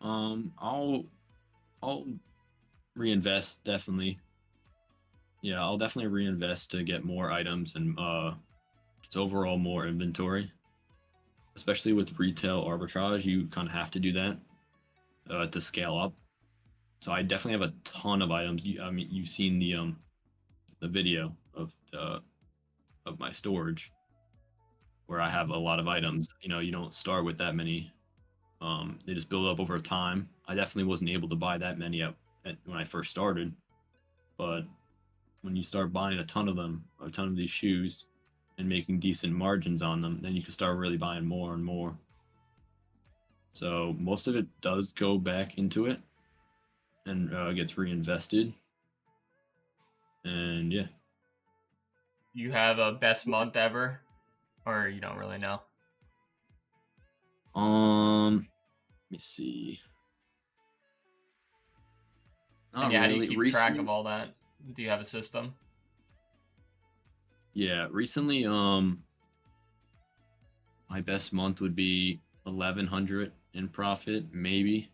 I'll reinvest definitely. Yeah, I'll definitely reinvest to get more items and just overall more inventory. Especially with retail arbitrage, you kind of have to do that to scale up. So I definitely have a ton of items. I mean, you've seen the video of my storage where I have a lot of items. You don't start with that many. They just build up over time. I definitely wasn't able to buy that many when I first started, but when you start buying a ton of them, a ton of these shoes, and making decent margins on them, then you can start really buying more and more. So most of it does go back into it and gets reinvested. And yeah. Do you have a best month ever, or you don't really know? Let me see. And Not yeah, how do you really. keep track Recently, of all that? Do you have a system? yeah, recently, my best month would be 1,100 in profit, maybe.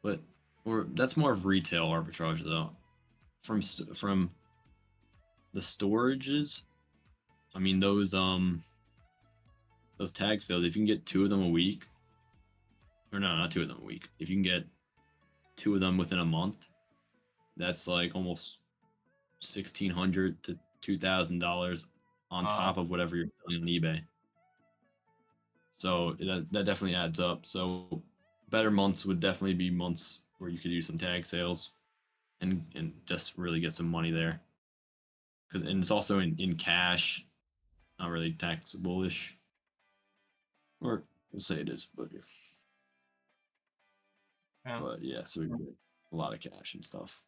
But or that's more of retail arbitrage though. From the storages, I mean those tag sales. If you can get two of them a week, or no, not two of them a week. If you can get two of them within a month, that's like almost $1,600 to $2,000 on top of whatever you're selling on eBay. So that definitely adds up. So better months would definitely be months where you could do some tag sales and just really get some money there. And it's also in cash, not really taxable ish. or we'll say it is, but yeah. Yeah. But yeah, so we get a lot of cash and stuff.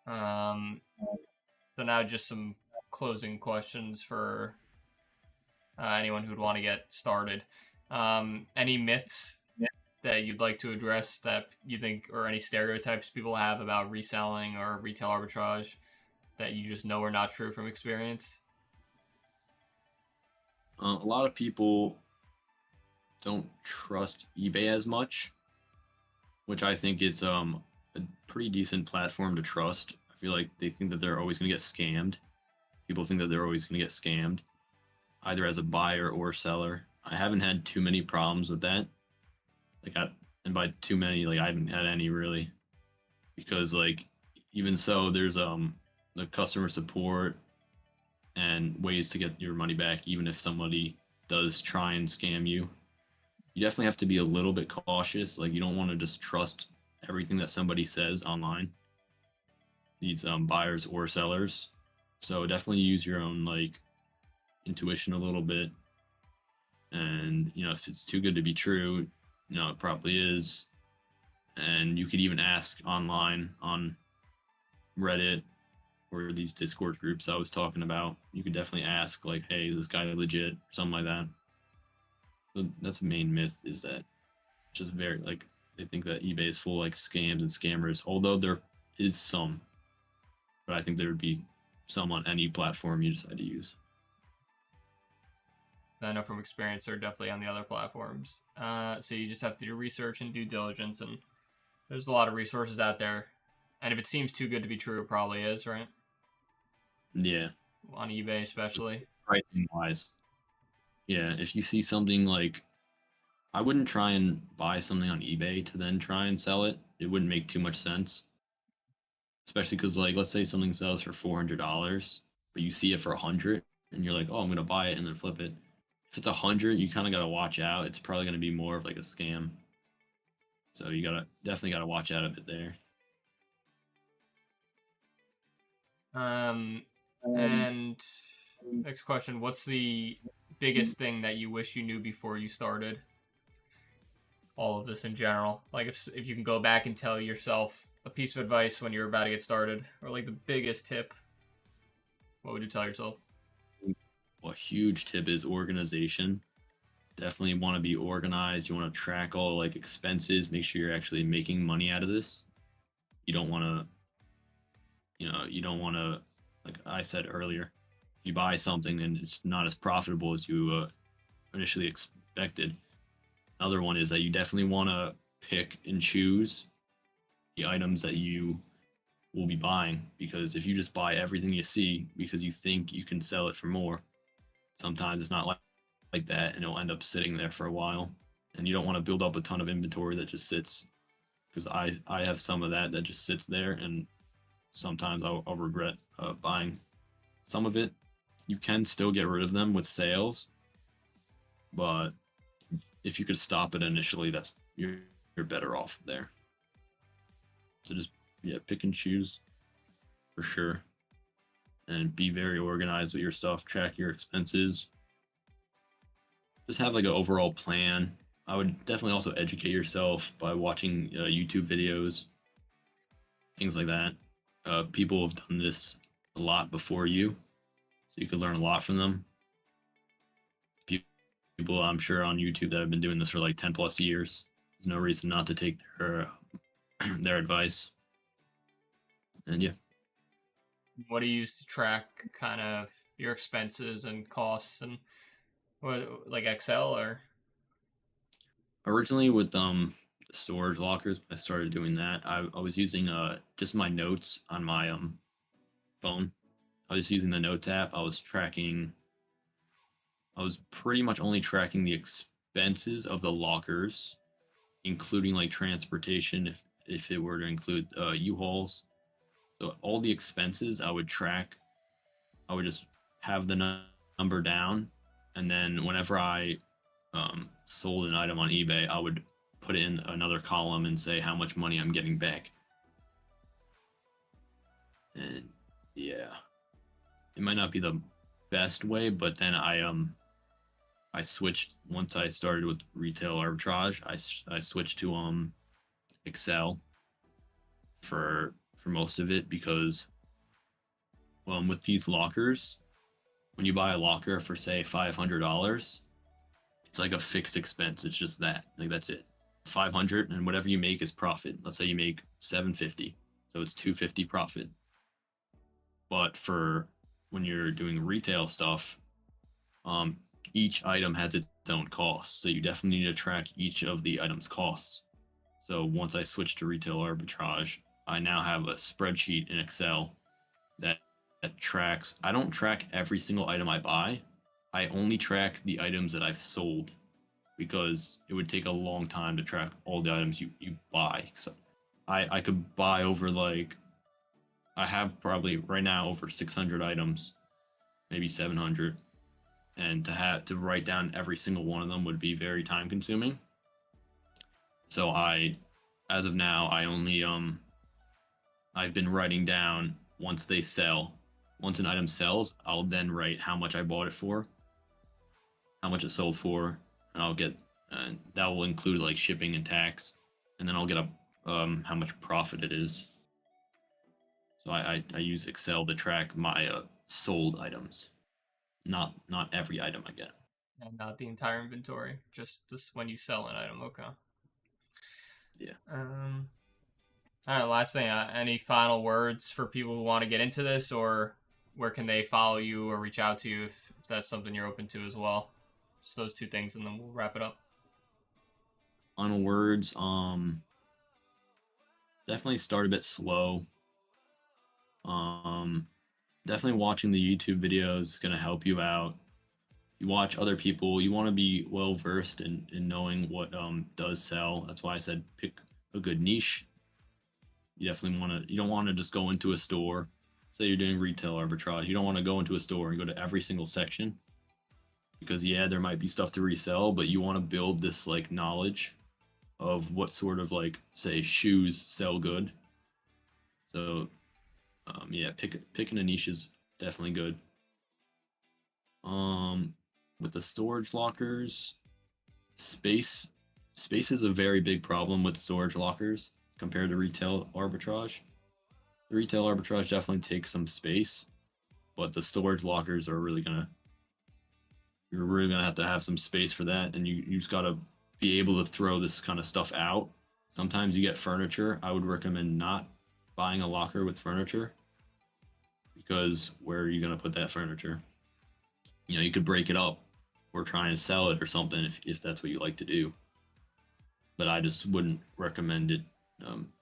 So now just some closing questions for anyone who'd want to get started. Any myths that you'd like to address that you think, or any stereotypes people have about reselling or retail arbitrage that you just know are not true from experience? A lot of people don't trust eBay as much, which I think is a pretty decent platform to trust. I feel like they think that they're always going to get scammed. People think that they're always going to get scammed, either as a buyer or seller. I haven't had too many problems with that. And by too many, like I haven't had any really, because like even so, there's the customer support and ways to get your money back, even if somebody does try and scam you. You definitely have to be a little bit cautious. Like you don't want to just trust everything that somebody says online, these buyers or sellers. So definitely use your own like intuition a little bit. And if it's too good to be true, it probably is. And you could even ask online on Reddit or these Discord groups I was talking about. You could definitely ask like, "Hey, is this guy legit?" Something like that. So that's a main myth, is that just very like they think that eBay is full of, like, scams and scammers. Although there is some, but I think there would be some on any platform you decide to use. I know from experience they're definitely on the other platforms. So you just have to do research and due diligence, and there's a lot of resources out there. And if it seems too good to be true, it probably is, right? Yeah, On eBay, especially. pricing wise. Yeah, if you see something like, I wouldn't try and buy something on eBay to then try and sell it. It wouldn't make too much sense, especially because like let's say something sells for $400, but you see it for 100, and you're like, oh, I'm gonna buy it and then flip it. If it's 100, you kind of gotta watch out. It's probably gonna be more of like a scam. So you definitely gotta watch out a bit there. And next question: what's the biggest thing that you wish you knew before you started all of this in general? Like if you can go back and tell yourself a piece of advice when you're about to get started, or like the biggest tip, what would you tell yourself? A huge tip is organization. Definitely want to be organized. You want to track all like expenses, make sure you're actually making money out of this. You don't want to, you don't want to, like I said earlier, if you buy something and it's not as profitable as you initially expected. Another one is that you definitely want to pick and choose the items that you will be buying, because if you just buy everything you see because you think you can sell it for more, sometimes it's not like that, and it'll end up sitting there for a while. And you don't want to build up a ton of inventory that just sits, because I have some of that just sits there, and sometimes I'll regret buying some of it. You can still get rid of them with sales, but if you could stop it initially, you're better off there. So just pick and choose for sure, and be very organized with your stuff. Track your expenses. Just have like an overall plan. I would definitely also educate yourself by watching YouTube videos, things like that. People have done this a lot before you, so you could learn a lot from them. People I'm sure on YouTube that have been doing this for like 10 plus years. There's no reason not to take their advice. And yeah. What do you use to track kind of your expenses and costs, and what, like Excel or? Originally with storage lockers, I started doing that. I was using just my notes on my phone. I was using the notes app. I was pretty much only tracking the expenses of the lockers, including like transportation, if it were to include U-Hauls. So all the expenses I would track. I would just have the number down, and then whenever I sold an item on eBay, I would put it in another column and say how much money I'm getting back. And yeah, it might not be the best way, but then I switched once I started with retail arbitrage. I switched to Excel for most of it because with these lockers, when you buy a locker for say $500, it's like a fixed expense. It's just that, like that's it. It's 500, and whatever you make is profit. Let's say you make 750, so it's 250 profit. But for when you're doing retail stuff, each item has its own cost, so you definitely need to track each of the items' costs. So once I switched to retail arbitrage, I now have a spreadsheet in Excel that tracks. I don't track every single item I buy. I only track the items that I've sold because it would take a long time to track all the items you buy. So I could buy over like I have probably right now over 600 items, maybe 700, and to write down every single one of them would be very time consuming. So as of now, I only I've been writing down once they sell. Once an item sells, I'll then write how much I bought it for, how much it sold for, and that will include like shipping and tax, and then I'll get how much profit it is. So I use Excel to track my sold items, not every item I get. And not the entire inventory, just this when you sell an item. Okay. Yeah. All right. Last thing. Any final words for people who want to get into this, or where can they follow you or reach out to you if that's something you're open to as well? Just those two things, and then we'll wrap it up. Final words. Definitely start a bit slow. Definitely watching the YouTube videos is gonna help you out. You watch other people. You want to be well versed in knowing what does sell. That's why I said pick a good niche. You definitely want to. You don't want to just go into a store. Say you're doing retail arbitrage. You don't want to go into a store and go to every single section because there might be stuff to resell, but you want to build this like knowledge of what sort of like say shoes sell good. So picking a niche is definitely good. With the storage lockers, space is a very big problem with storage lockers compared to retail arbitrage. The retail arbitrage definitely takes some space, but the storage lockers are you're really gonna have to have some space for that, and you just gotta be able to throw this kind of stuff out. Sometimes you get furniture. I would recommend not buying a locker with furniture because where are you gonna put that furniture? You could break it up or try and sell it or something if that's what you like to do. But I just wouldn't recommend it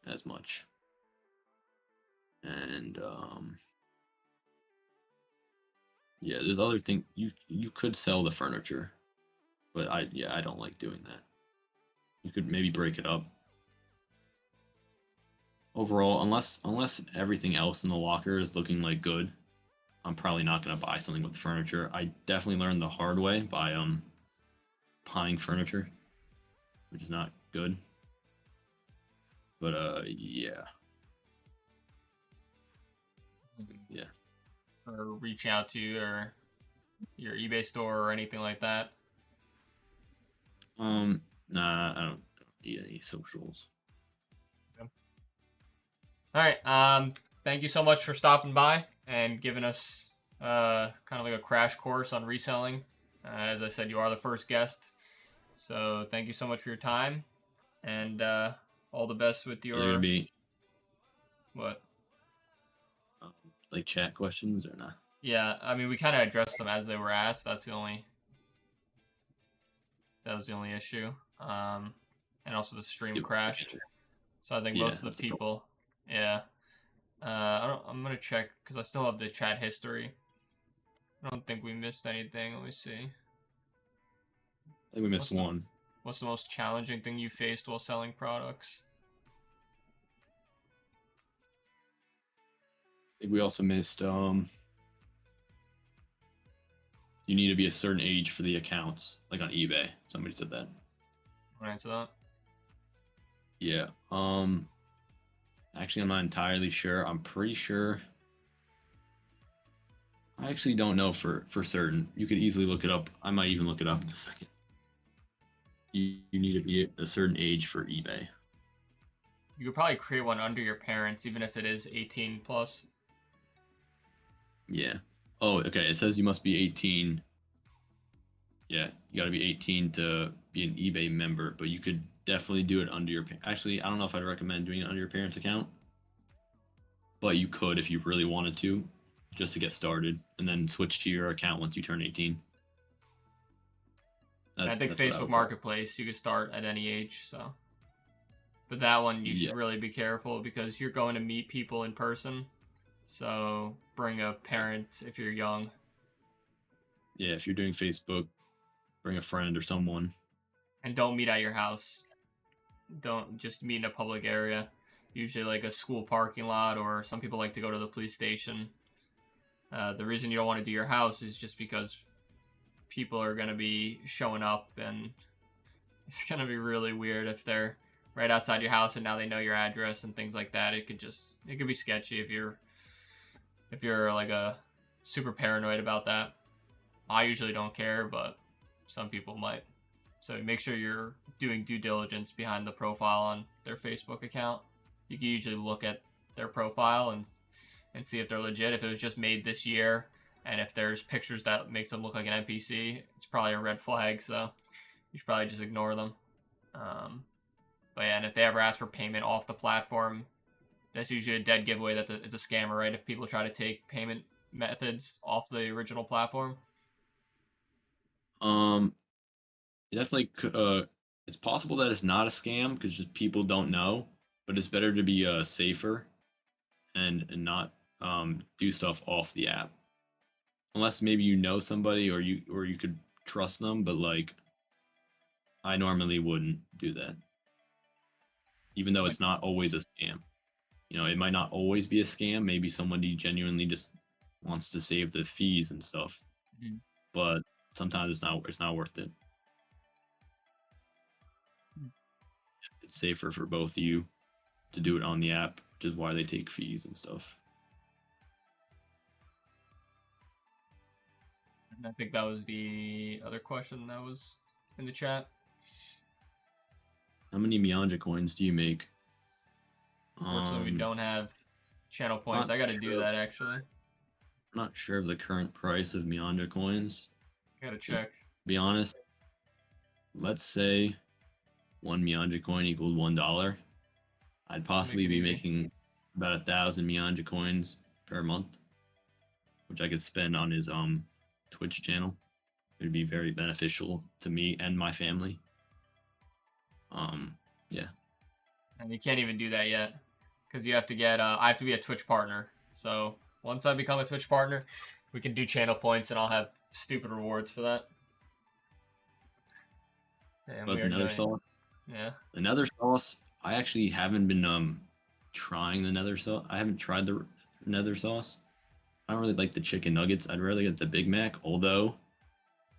as much. And there's other things you could sell the furniture, but I don't like doing that. You could maybe break it up. Overall, unless everything else in the locker is looking like good, I'm probably not gonna buy something with furniture. I definitely learned the hard way by buying furniture, which is not good. But yeah. Or reach out to you or your eBay store or anything like that. Nah, I don't need any socials. Okay. All right. Thank you so much for stopping by and giving us kind of like a crash course on reselling. As I said, you are the first guest, so thank you so much for your time, and all the best with your. Are there gonna be what? Like chat questions or not? Yeah, I mean we kind of addressed them as they were asked. That was the only issue. And also the stream crashed. So I think most of the people, yeah. I'm gonna check because I still have the chat history. I don't think we missed anything. Let me see. I think we missed one. What's the most challenging thing you faced while selling products? I think we also missed you need to be a certain age for the accounts, like on eBay. Somebody said that. Want to answer that? Yeah. Actually, I'm not entirely sure. I'm pretty sure I actually don't know for certain. You could easily look it up. I might even look it up in a second. You need to be a certain age for eBay. You could probably create one under your parents, even if it is 18 plus. Yeah. Oh, okay. It says you must be 18. Yeah, you got to be 18 to be an eBay member, but you could definitely do it under your. Actually, I don't know if I'd recommend doing it under your parents' account, but you could if you really wanted to, just to get started, and then switch to your account once you turn 18. I think That's what I Facebook would probably. Marketplace, you could start at any age, so. But that one, you should Yeah. really be careful because you're going to meet people in person. So bring a parent if you're young. Yeah. If you're doing Facebook, bring a friend or someone. And don't meet at your house. Don't just meet in a public area. Usually like a school parking lot, or some people like to go to the police station. The reason you don't want to do your house is just because people are going to be showing up, and it's going to be really weird if they're right outside your house and now they know your address and things like that. It could be sketchy if you're like a super paranoid about that. I usually don't care, but some people might. So make sure you're doing due diligence behind the profile on their Facebook account. You can usually look at their profile and see if they're legit. If it was just made this year, and if there's pictures that makes them look like an NPC, it's probably a red flag. So you should probably just ignore them. But yeah, and if they ever ask for payment off the platform, that's usually a dead giveaway that it's a scammer, right? If people try to take payment methods off the original platform. Um, it definitely. It's possible that it's not a scam because just people don't know, but it's better to be safer and not do stuff off the app unless maybe you know somebody or you could trust them, but like I normally wouldn't do that, even though Like, it's not always a scam. You know, it might not always be a scam. Maybe somebody genuinely just wants to save the fees and stuff, mhm. but sometimes it's not worth it. It's safer for both of you to do it on the app, which is why they take fees and stuff. And I think that was the other question that was in the chat. How many Mianja coins do you make? Unfortunately, we don't have channel points. Not I got to do sure. that actually. Not sure of the current price of Mianja coins. I got to To check. be honest, let's say one Mianja coin equaled $1. I'd Make possibly it be easy. making about 1,000 Mianja coins per month, which I could spend on his Twitch channel. It'd be very beneficial to me and my family. Yeah. And you can't even do that yet because you have to get. I have to be a Twitch partner. So once I become a Twitch partner, we can do channel points, and I'll have stupid rewards for that. And we But are the nether doing. sauce, Yeah. the nether sauce, I actually haven't been trying the nether sauce. I haven't tried the nether sauce. I don't really like the chicken nuggets. I'd rather get the Big Mac, although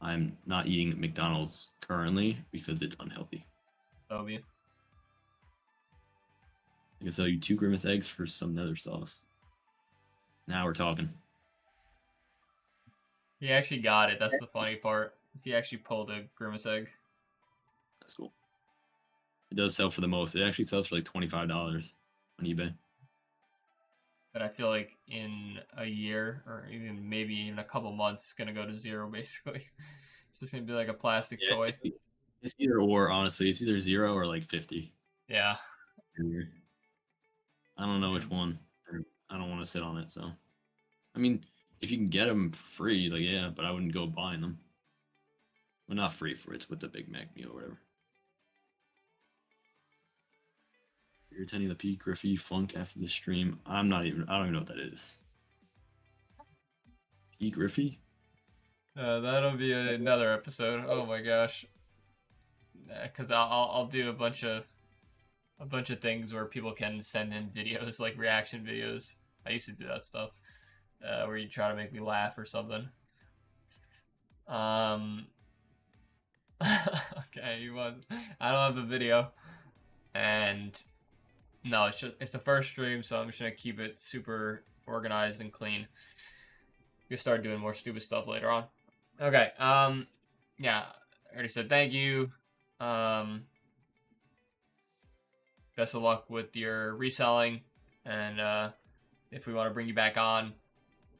I'm not eating McDonald's currently because it's unhealthy. That'll be. I can sell you 2 grimace eggs for some nether sauce. Now we're talking. He actually got it. That's the funny part. Is he actually pulled a grimace egg. That's cool. It does sell for the most. It actually sells for like $25 on eBay. But I feel like in a year or even maybe even a couple months, it's gonna go to zero basically. It's just gonna be like a plastic Yeah, toy. it's either or, honestly. It's either 0 or like 50. Yeah. I don't know which one. I don't want to sit on it, so. I mean, if you can get them free, like, yeah, but I wouldn't go buying them. Well, not free for it's with the Big Mac meal or whatever. You're attending the P. Griffey Funk after the stream. I don't even know what that is. P. Griffey? That'll be another episode. Oh my gosh. Because I'll do a bunch of things where people can send in videos like reaction videos. I used to do that stuff where you try to make me laugh or something. Um. Okay, you want? I don't have the video, and no, it's the first stream, so I'm just gonna keep it super organized and clean. you'll start doing more stupid stuff later on. Okay. Yeah, I already said thank you. Best of luck with your reselling, and if we want to bring you back on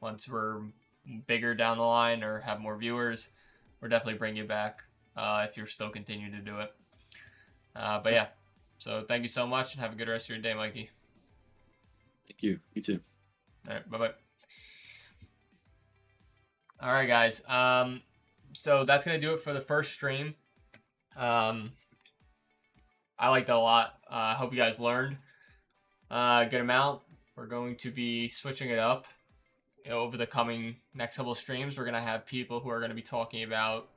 once we're bigger down the line or have more viewers, we'll definitely bring you back if you're still continuing to do it. But yeah, so thank you so much and have a good rest of your day, Mikey. Thank you. You too. All right, bye-bye. All right, guys. So that's going to do it for the first stream. I liked it a lot. I hope you guys learned a good amount. We're going to be switching it up over the coming next couple of streams. We're going to have people who are going to be talking about,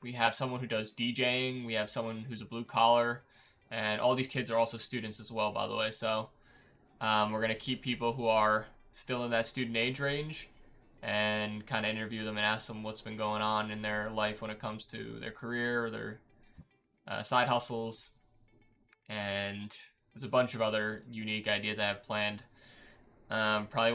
we have someone who does DJing, we have someone who's a blue collar, and all these kids are also students as well, by the way. So we're going to keep people who are still in that student age range and kind of interview them and ask them what's been going on in their life when it comes to their career or their side hustles. And there's a bunch of other unique ideas I have planned. Probably